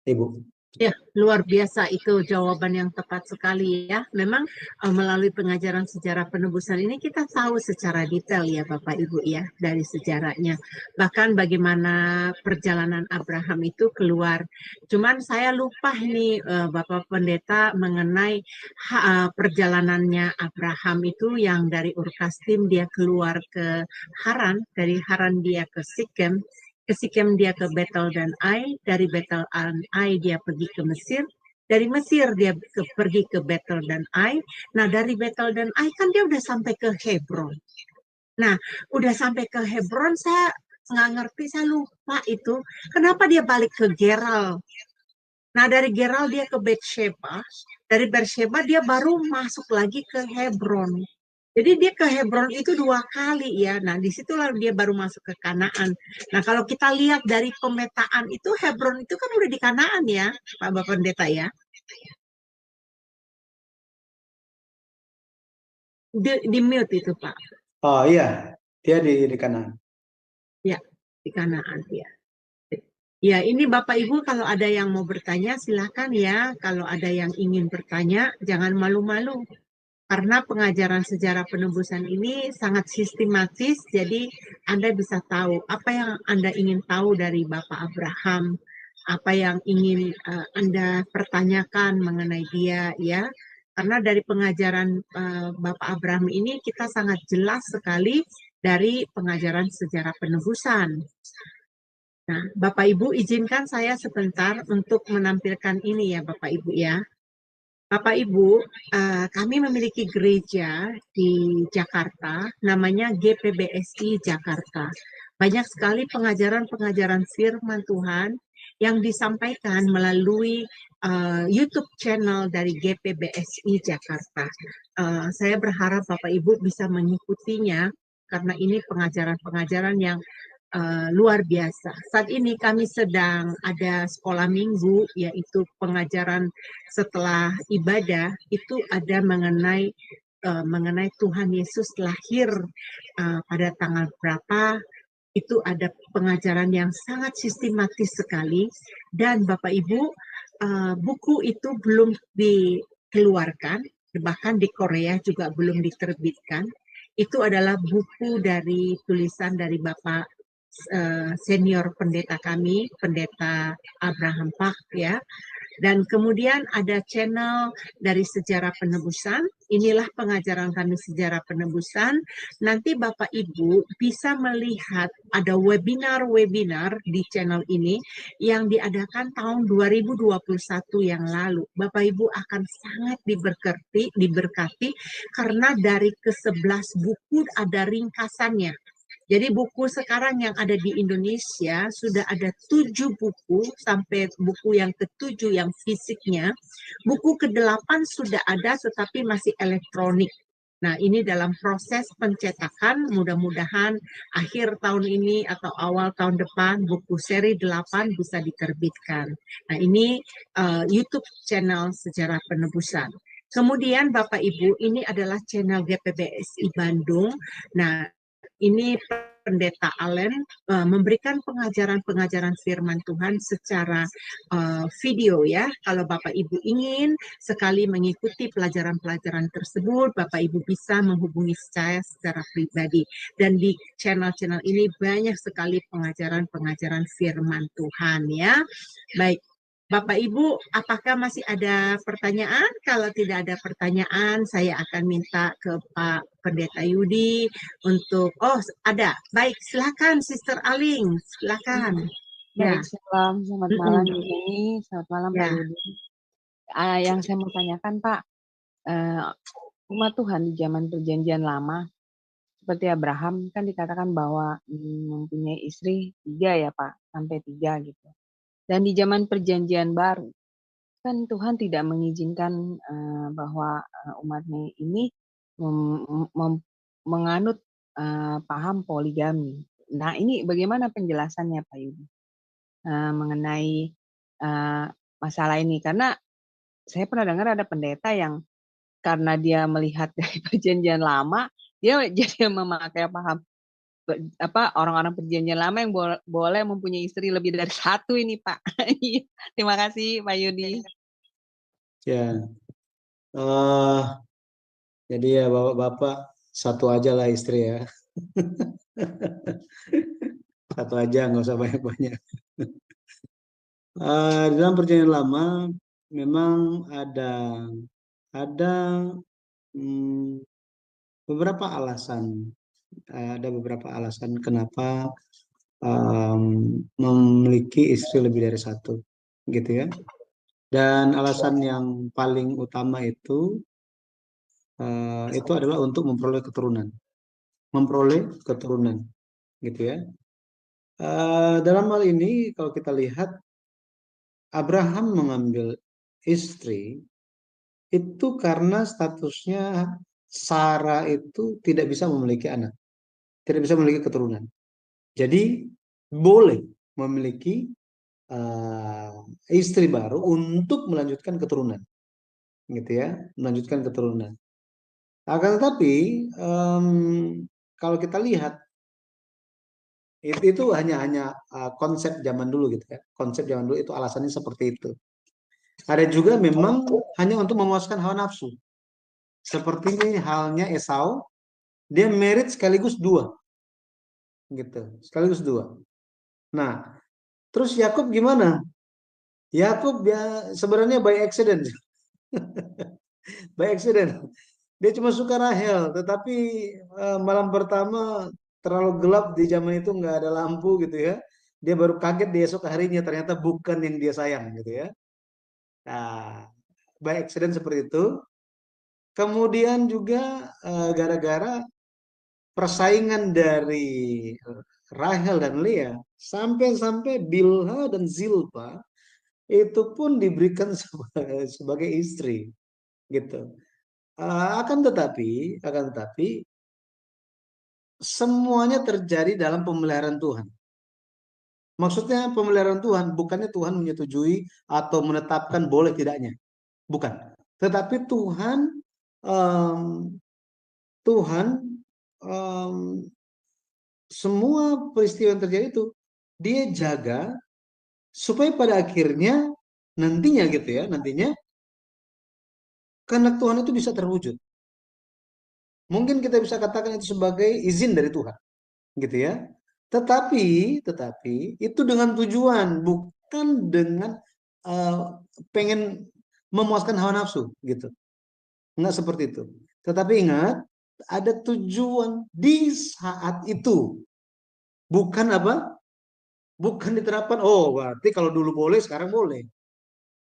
Ibu. Ya, luar biasa itu jawaban yang tepat sekali ya. Memang melalui pengajaran sejarah penebusan ini kita tahu secara detail ya Bapak Ibu ya dari sejarahnya. Bahkan bagaimana perjalanan Abraham itu keluar. Cuman saya lupa nih Bapak Pendeta mengenai perjalanannya Abraham itu yang dari Ur-Kasdim dia keluar ke Haran, dari Haran dia ke Sikem dia ke Betel dan Ai, dari Betel dan Ai dia pergi ke Mesir, dari Mesir dia pergi ke Betel dan Ai. Nah dari Betel dan Ai kan dia udah sampai ke Hebron. Nah udah sampai ke Hebron saya nggak ngerti, saya lupa itu kenapa dia balik ke Geral. Nah dari Geral dia ke Betsheba, dari Betsheba dia baru masuk lagi ke Hebron. Jadi dia ke Hebron itu 2 kali ya. Nah, disitulah dia baru masuk ke Kanaan. Nah, kalau kita lihat dari pemetaan itu, Hebron itu kan udah di Kanaan ya, Pak Bapak Pendeta ya. Di mute itu, Pak. Oh iya, dia di Kanaan. Ya, di Kanaan ya. Ya, ini Bapak Ibu kalau ada yang mau bertanya silakan ya. Kalau ada yang ingin bertanya, jangan malu-malu. Karena pengajaran sejarah penebusan ini sangat sistematis, jadi Anda bisa tahu apa yang Anda ingin tahu dari Bapak Abraham, apa yang ingin Anda pertanyakan mengenai dia, ya. Karena dari pengajaran Bapak Abraham ini kita sangat jelas sekali dari pengajaran sejarah penebusan. Nah, Bapak Ibu izinkan saya sebentar untuk menampilkan ini ya Bapak Ibu ya. Bapak Ibu, kami memiliki gereja di Jakarta, namanya GPBSI Jakarta. Banyak sekali pengajaran-pengajaran firman Tuhan yang disampaikan melalui YouTube channel dari GPBSI Jakarta. Saya berharap Bapak Ibu bisa mengikutinya, karena ini pengajaran-pengajaran yang luar biasa. Saat ini kami sedang ada sekolah minggu, yaitu pengajaran setelah ibadah, itu ada mengenai Tuhan Yesus lahir pada tanggal berapa. Itu ada pengajaran yang sangat sistematis sekali, dan Bapak Ibu, buku itu belum dikeluarkan, bahkan di Korea juga belum diterbitkan. Itu adalah buku dari tulisan dari Bapak senior pendeta kami, Pendeta Abraham Pak ya. Dan kemudian ada channel dari Sejarah Penebusan. Inilah pengajaran kami Sejarah Penebusan. Nanti Bapak Ibu bisa melihat ada webinar-webinar di channel ini yang diadakan tahun 2021 yang lalu. Bapak Ibu akan sangat diberkati karena dari ke-11 buku ada ringkasannya. Jadi buku sekarang yang ada di Indonesia sudah ada 7 buku sampai buku yang ke-7 yang fisiknya. Buku ke-8 sudah ada tetapi masih elektronik. Nah, ini dalam proses pencetakan, mudah-mudahan akhir tahun ini atau awal tahun depan buku seri 8 bisa diterbitkan. Nah, ini YouTube channel Sejarah Penebusan. Kemudian Bapak Ibu, ini adalah channel GPBSI Bandung. Nah, ini Pendeta Allen memberikan pengajaran-pengajaran firman Tuhan secara video ya. Kalau Bapak Ibu ingin sekali mengikuti pelajaran-pelajaran tersebut, Bapak Ibu bisa menghubungi saya secara pribadi. Dan di channel-channel ini banyak sekali pengajaran-pengajaran firman Tuhan ya. Baik, Bapak Ibu, apakah masih ada pertanyaan? Kalau tidak ada pertanyaan, saya akan minta ke Pak Pendeta Yudi untuk, oh ada, baik silakan Sister Aling, silakan. Ya, Baik, selamat malam Bu Heni, selamat malam Pak ya. Yudi. Yang saya mau tanyakan Pak, umat Tuhan di zaman perjanjian lama, seperti Abraham kan dikatakan bahwa mempunyai istri 3 ya Pak, sampai 3 gitu. Dan di zaman perjanjian baru, kan Tuhan tidak mengizinkan bahwa umatnya ini menganut paham poligami. Nah ini bagaimana penjelasannya Pak Yudi mengenai masalah ini? Karena saya pernah dengar ada pendeta yang karena dia melihat dari perjanjian lama, dia jadi memakai paham orang-orang perjanjian lama yang boleh mempunyai istri lebih dari 1 ini Pak. Terima kasih Pak Yudi. Ya, jadi ya bapak-bapak 1 aja lah istri ya. 1 aja, nggak usah banyak-banyak. Dalam perjanjian lama memang ada beberapa alasan. Ada beberapa alasan kenapa memiliki istri lebih dari 1, gitu ya. Dan alasan yang paling utama itu adalah untuk memperoleh keturunan, gitu ya. Dalam hal ini kalau kita lihat Abraham mengambil istri itu karena statusnya Sarah itu tidak bisa memiliki anak, tidak bisa memiliki keturunan. Jadi boleh memiliki istri baru untuk melanjutkan keturunan, gitu ya, melanjutkan keturunan. Akan tetapi kalau kita lihat itu hanya konsep zaman dulu gitu ya, konsep zaman dulu itu alasannya seperti itu. Ada juga memang hanya untuk memuaskan hawa nafsu. Seperti ini halnya Esau, dia merit sekaligus 2, gitu, sekaligus 2. Nah, terus Yakub gimana? Yakub ya sebenarnya by accident, by accident. Dia cuma suka Rahel, tetapi malam pertama terlalu gelap di zaman itu nggak ada lampu gitu ya. Dia baru kaget di esok harinya ternyata bukan yang dia sayang gitu ya. Nah, by accident seperti itu. Kemudian juga gara-gara persaingan dari Rahel dan Lea sampai-sampai Bilha dan Zilpa itu pun diberikan sebagai istri gitu. Akan tetapi semuanya terjadi dalam pemeliharaan Tuhan. Maksudnya pemeliharaan Tuhan bukannya Tuhan menyetujui atau menetapkan boleh tidaknya, bukan. Tetapi Tuhan semua peristiwa yang terjadi itu dia jaga supaya pada akhirnya nantinya gitu ya, nantinya kehendak Tuhan itu bisa terwujud. Mungkin kita bisa katakan itu sebagai izin dari Tuhan, gitu ya. Tetapi itu dengan tujuan, bukan dengan pengen memuaskan hawa nafsu, gitu. Enggak seperti itu. Tetapi ingat, ada tujuan di saat itu. Bukan apa? Bukan diterapkan, oh berarti kalau dulu boleh, sekarang boleh.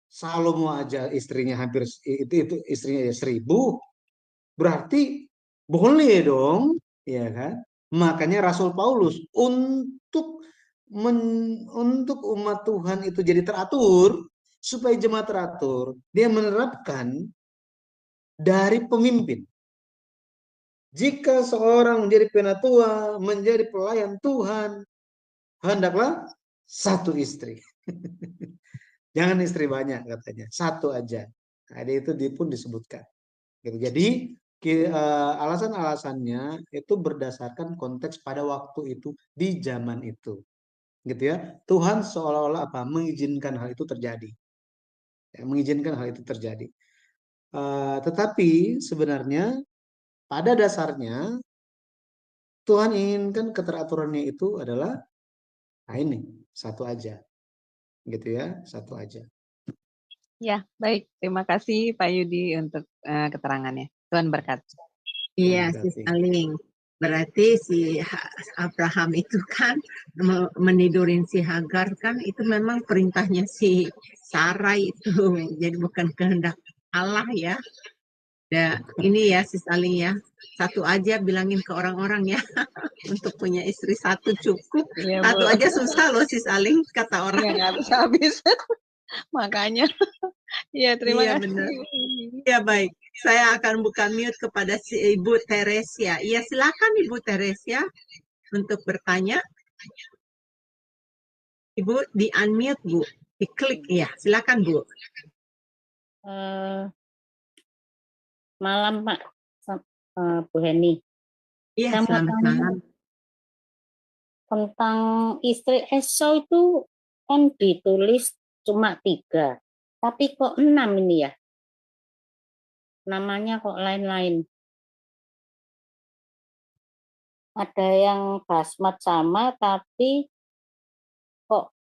Salomo aja istrinya hampir, itu istrinya ya 1000, berarti boleh dong, ya kan? Makanya Rasul Paulus untuk umat Tuhan itu jadi teratur, supaya jemaat teratur, dia menerapkan dari pemimpin. Jika seorang menjadi penatua, menjadi pelayan Tuhan, hendaklah 1 istri. Jangan istri banyak katanya, 1 aja. Nah, itu pun disebutkan. Jadi alasan-alasannya itu berdasarkan konteks pada waktu itu di zaman itu, gitu ya. Tuhan seolah-olah mengizinkan hal itu terjadi, ya, mengizinkan hal itu terjadi. Tetapi sebenarnya pada dasarnya Tuhan inginkan keteraturannya itu adalah ini 1 aja, gitu ya, 1 aja. Ya, baik. Terima kasih Pak Yudi untuk keterangannya. Tuhan berkati. Iya, Berarti. Sis Aling. Berarti si Abraham itu kan menidurin si Hagar kan itu memang perintahnya si Sarai itu. Jadi bukan kehendak Allah ya. Ya, ini ya Sis Aling ya. Satu aja bilangin ke orang-orang ya. Untuk punya istri satu cukup. Iya, Satu Bu. aja susah loh Sis Aling kata Iya, orang. nggak habis-habis. Makanya. Iya, terima Iya kasih. benar. Ya baik, saya akan buka mute kepada si Ibu Teresia. Iya silakan Ibu Teresia untuk bertanya. Ibu di unmute Bu, diklik ya. Silakan Bu. Malam Pak, Bu Heni. Iya Saya mau selamat tanya malam. tentang istri Esau itu kan ditulis cuma 3, tapi kok 6 ini ya? Namanya kok lain-lain. Ada yang Basmat sama, tapi kok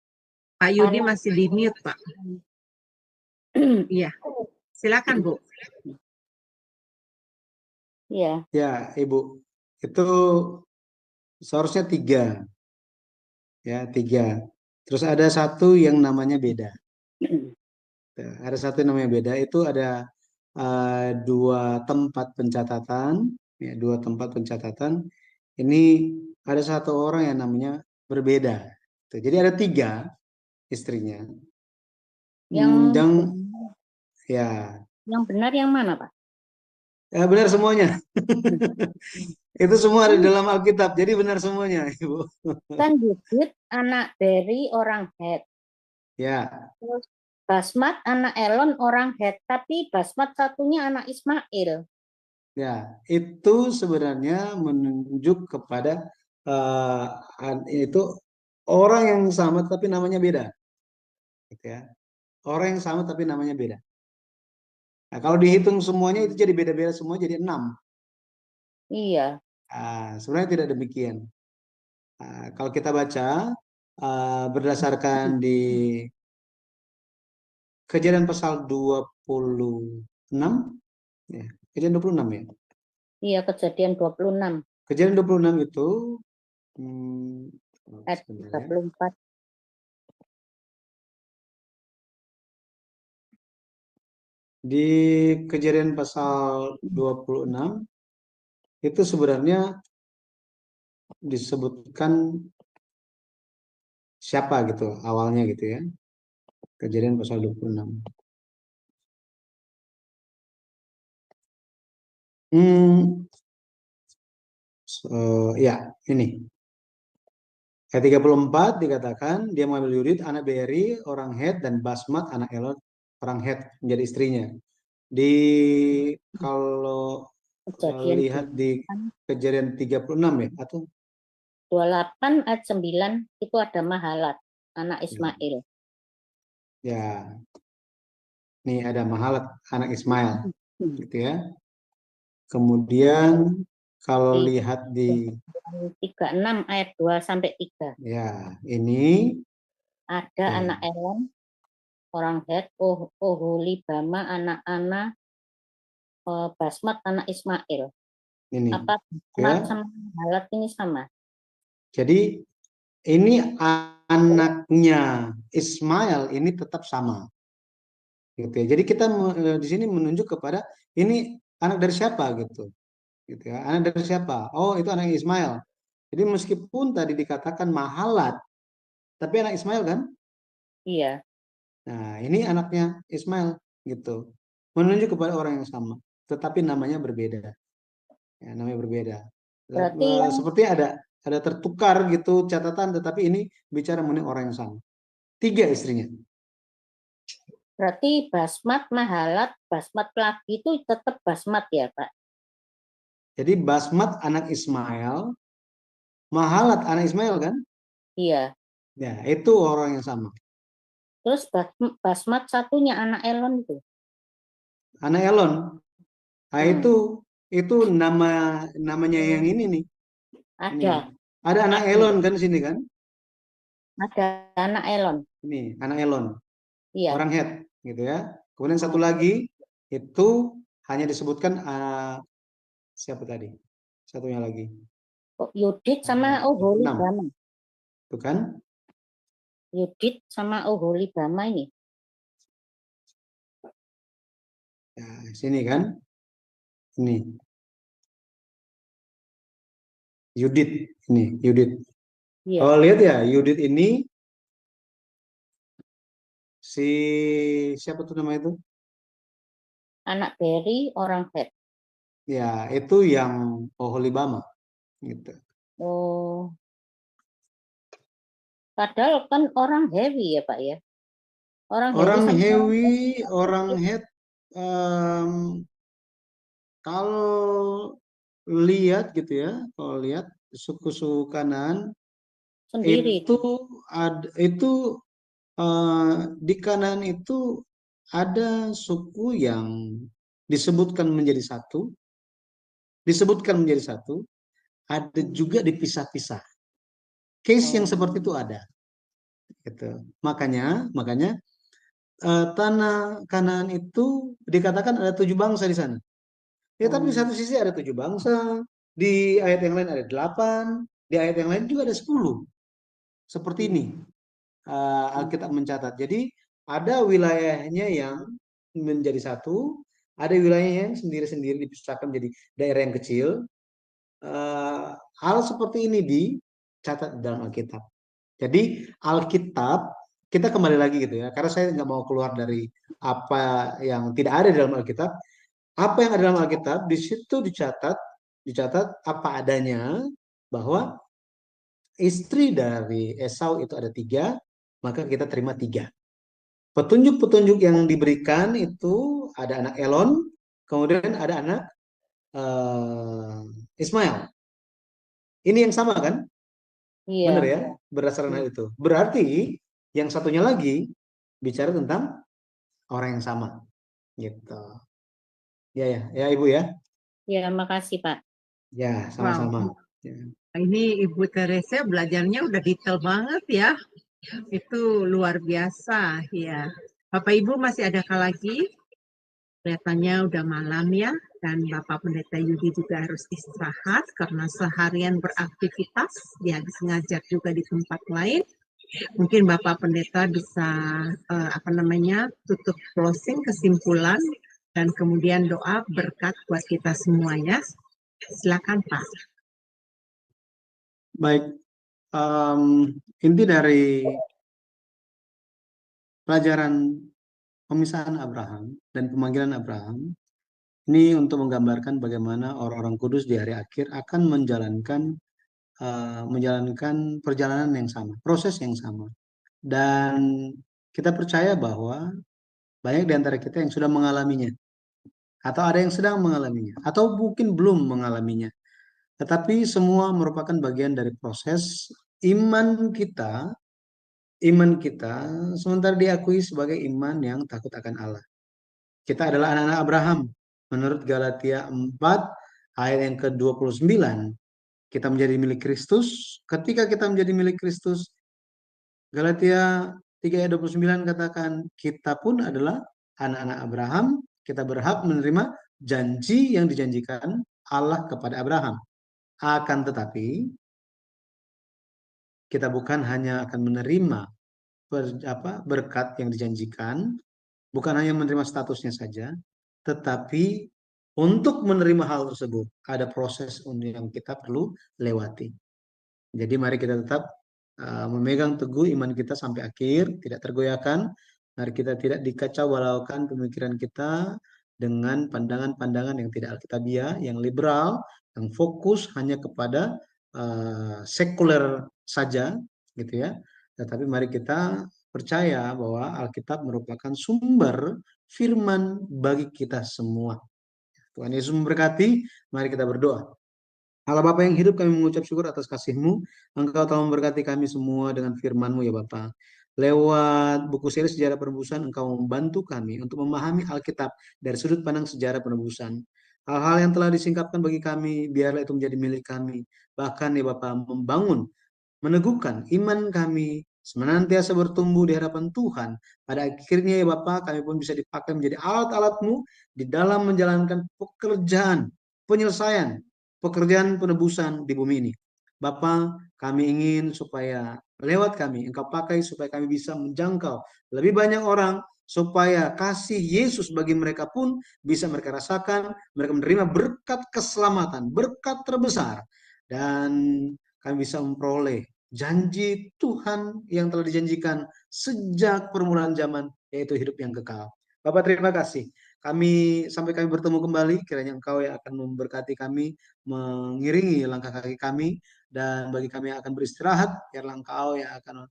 Pak Yudi anak masih di mute Pak. Iya, silakan Bu. ya. Ya, Ibu. Itu seharusnya 3. Ya, 3. Terus ada satu yang namanya beda. Ada satu yang namanya beda. Itu ada 2 tempat pencatatan. Ya, 2 tempat pencatatan. Ini ada satu orang yang namanya berbeda. Tuh, jadi ada 3 istrinya. Yang Dan ya, yang benar yang mana Pak? benar semuanya. Itu semua ada di dalam Alkitab. Jadi benar semuanya, Ibu. Kan Yudit anak dari orang Het. Ya. Terus Basmat anak Elon orang Het, tapi Basmat satunya anak Ismail. Ya, itu sebenarnya menunjuk kepada itu orang yang sama tapi namanya beda, gitu ya. Orang yang sama tapi namanya beda. Nah, kalau dihitung semuanya itu jadi beda-beda semua jadi 6. Iya. Sebenarnya tidak demikian. Kalau kita baca berdasarkan di Kejadian pasal 26, ya, Kejadian 26 ya. Iya, Kejadian 26 Kejadian 26 itu ayat sebentar ya. 34. Di Kejadian pasal 26 itu sebenarnya disebutkan siapa gitu awalnya gitu ya. Kejadian pasal 26. Ya, ini. Ayat 34 dikatakan dia mengambil Yudit anak Beeri orang Het dan Basmat anak Elon orang Het menjadi istrinya. Kalau Kejadian lihat di Kejadian 36 ya atau 28 ayat 9 itu ada Mahalat anak Ismail. Ya. Nih ada Mahalat anak Ismail gitu ya. Kemudian kalau lihat di 36 ayat 2 sampai 3. Ya, ini ada anak Elon orang Het, Oholibama anak-anak Basmat anak Ismail. Ini. Apa Basmat sama Mahalat ini sama? Jadi ini anaknya Ismail ini tetap sama. Gitu ya. Jadi kita di sini menunjuk kepada ini anak dari siapa gitu. Gitu ya. Anak dari siapa? Oh, itu anak Ismail. Jadi meskipun tadi dikatakan Mahalat, tapi anak Ismail kan? Iya. Nah, ini anaknya Ismail gitu. Menunjuk kepada orang yang sama, tetapi namanya berbeda. Ya, namanya berbeda. Berarti seperti ada tertukar gitu catatan, tetapi ini bicara mengenai orang yang sama. 3 istrinya. Berarti Basmat, Mahalat, Basmat lagi itu tetap Basmat ya, Pak? Jadi Basmat anak Ismail, Mahalat anak Ismail kan? Iya. Ya, itu orang yang sama. Terus Basmat satunya anak Elon itu? Anak Elon. Nah, itu namanya yang ini nih. Ada. Ini. Ada anak Elon kan di sini kan? Ada anak Elon. Ini, anak Elon. Iya. Orang Het gitu ya. Kemudian satu lagi itu hanya disebutkan siapa tadi? Satunya lagi. Yudit sama Oholibama. Itu kan? Yudit sama Oholibama ini. Ya, sini kan? Ini. Yudit. Ini, Yudit. Iya. Kalau lihat ya, Yudit ini si siapa tuh nama itu? Anak Berry, orang Het. Ya, itu yang Oholibama gitu. Oh. Padahal kan orang Hewi ya Pak ya. Orang Hewi, orang Het, kalau lihat gitu ya, kalau lihat suku-suku Kanaan sendiri itu ada di Kanaan itu ada suku yang disebutkan menjadi satu, ada juga dipisah-pisah. Case yang seperti itu ada. Gitu. Makanya tanah Kanaan itu dikatakan ada 7 bangsa di sana. Ya, tapi di satu sisi ada 7 bangsa, di ayat yang lain ada 8, di ayat yang lain juga ada 10. Seperti ini Alkitab mencatat. Jadi ada wilayahnya yang menjadi satu, ada wilayahnya yang sendiri-sendiri dipisahkan menjadi daerah yang kecil. Hal seperti ini dicatat dalam Alkitab. Jadi Alkitab, kita kembali lagi gitu ya, karena saya nggak mau keluar dari apa yang tidak ada di dalam Alkitab. Apa yang ada dalam Alkitab, di situ dicatat apa adanya, bahwa istri dari Esau itu ada 3, maka kita terima 3. Petunjuk-petunjuk yang diberikan itu ada anak Elon, kemudian ada anak Ismail. Ini yang sama kan? Iya. Benar ya? Berdasarkan hal itu. Berarti yang satunya lagi bicara tentang orang yang sama. Gitu. Ya Ibu ya. Ya, makasih Pak. Ya, sama-sama. Wow. Ini Ibu Teresa belajarnya udah detail banget ya. Itu luar biasa ya. Bapak Ibu masih adakah lagi? Kelihatannya udah malam ya. Dan Bapak Pendeta Yudi juga harus istirahat karena seharian beraktivitas. Dia habis ngajar juga di tempat lain. Mungkin Bapak Pendeta bisa tutup closing, kesimpulan, dan kemudian doa berkat buat kita semuanya. Silakan Pak. Baik, inti dari pelajaran pemisahan Abraham dan pemanggilan Abraham ini untuk menggambarkan bagaimana orang-orang kudus di hari akhir akan menjalankan perjalanan yang sama, proses yang sama. Dan kita percaya bahwa banyak di antara kita yang sudah mengalaminya, atau ada yang sedang mengalaminya, atau mungkin belum mengalaminya. Tetapi semua merupakan bagian dari proses iman kita sementara diakui sebagai iman yang takut akan Allah. Kita adalah anak-anak Abraham. Menurut Galatia 4 ayat yang ke-29, kita menjadi milik Kristus. Ketika kita menjadi milik Kristus, Galatia 3 ayat 29 katakan, kita pun adalah anak-anak Abraham, kita berhak menerima janji yang dijanjikan Allah kepada Abraham. Akan tetapi, kita bukan hanya akan menerima berkat yang dijanjikan, bukan hanya menerima statusnya saja, tetapi untuk menerima hal tersebut ada proses yang kita perlu lewati. Jadi mari kita tetap memegang teguh iman kita sampai akhir, tidak tergoyahkan. Mari kita tidak dikacau balaukan pemikiran kita dengan pandangan-pandangan yang tidak alkitabiah, yang liberal, yang fokus hanya kepada sekuler saja, gitu ya. Tetapi mari kita percaya bahwa Alkitab merupakan sumber firman bagi kita semua. Tuhan Yesus memberkati, mari kita berdoa. Allah Bapa yang hidup, kami mengucap syukur atas kasih-Mu. Engkau telah memberkati kami semua dengan firman-Mu ya Bapa. Lewat buku seri sejarah penebusan, Engkau membantu kami untuk memahami Alkitab dari sudut pandang sejarah penebusan. Hal-hal yang telah disingkapkan bagi kami, biarlah itu menjadi milik kami. Bahkan ya Bapa, membangun, meneguhkan iman kami senantiasa bertumbuh di hadapan Tuhan. Pada akhirnya ya Bapa, kami pun bisa dipakai menjadi alat-alat-Mu di dalam menjalankan pekerjaan penyelesaian, pekerjaan penebusan di bumi ini. Bapa, kami ingin supaya lewat kami Engkau pakai supaya kami bisa menjangkau lebih banyak orang, supaya kasih Yesus bagi mereka pun bisa mereka rasakan, mereka menerima berkat keselamatan, berkat terbesar, dan kami bisa memperoleh janji Tuhan yang telah dijanjikan sejak permulaan zaman, yaitu hidup yang kekal. Bapak, terima kasih. Sampai kami bertemu kembali, kiranya Engkau yang akan memberkati kami, mengiringi langkah kaki kami, dan bagi kami yang akan beristirahat, biarlah Engkau yang akan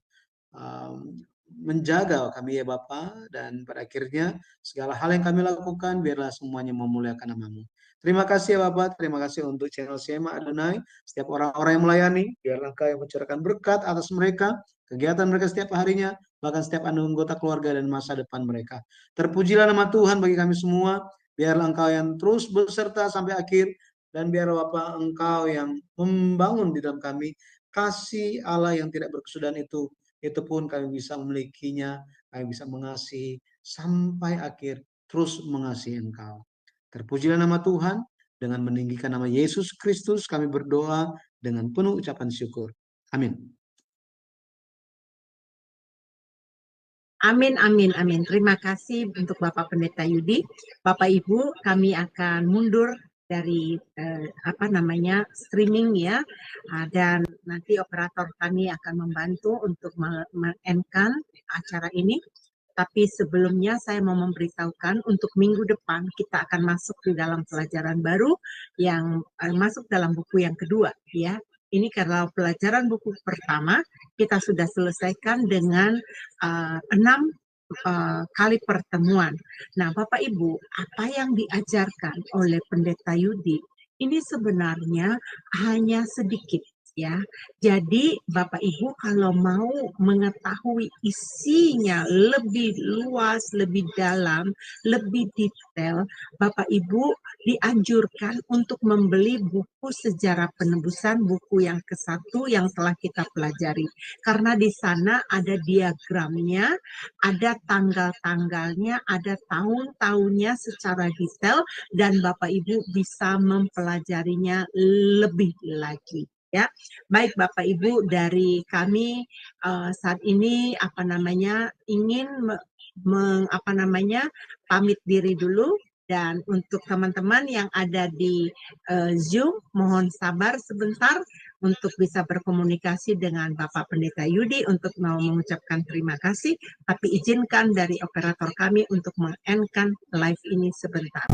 menjaga kami ya Bapa, dan pada akhirnya segala hal yang kami lakukan biarlah semuanya memuliakan nama-Mu. Terima kasih ya Bapak, terima kasih untuk channel Sema Adonai, setiap orang-orang yang melayani, biarlah Engkau yang mencurahkan berkat atas mereka, kegiatan mereka setiap harinya, bahkan setiap anggota keluarga dan masa depan mereka. Terpujilah nama Tuhan bagi kami semua, biarlah Engkau yang terus beserta sampai akhir, dan biarlah Bapak Engkau yang membangun di dalam kami kasih Allah yang tidak berkesudahan itu pun kami bisa memilikinya, kami bisa mengasihi sampai akhir, terus mengasihi Engkau. Terpujilah nama Tuhan, dengan meninggikan nama Yesus Kristus kami berdoa dengan penuh ucapan syukur. Amin. Amin, amin, amin. Terima kasih untuk Bapak Pendeta Yudi. Bapak Ibu, kami akan mundur dari streaming ya, dan nanti operator kami akan membantu untuk men-endkan acara ini. Tapi sebelumnya saya mau memberitahukan untuk minggu depan kita akan masuk di dalam pelajaran baru yang masuk dalam buku yang kedua ya. Ini karena pelajaran buku pertama kita sudah selesaikan dengan 6 kali pertemuan. Nah, Bapak Ibu, apa yang diajarkan oleh Pendeta Yudi ini sebenarnya hanya sedikit ya. Jadi Bapak Ibu kalau mau mengetahui isinya lebih luas, lebih dalam, lebih detail, Bapak Ibu dianjurkan untuk membeli buku Sejarah Penebusan, buku yang ke-1 yang telah kita pelajari. Karena di sana ada diagramnya, ada tanggal-tanggalnya, ada tahun-tahunnya secara detail, dan Bapak Ibu bisa mempelajarinya lebih lagi. Ya, baik Bapak Ibu, dari kami saat ini ingin pamit diri dulu, dan untuk teman-teman yang ada di Zoom mohon sabar sebentar untuk bisa berkomunikasi dengan Bapak Pendeta Yudi untuk mau mengucapkan terima kasih, tapi izinkan dari operator kami untuk meng-endkan live ini sebentar.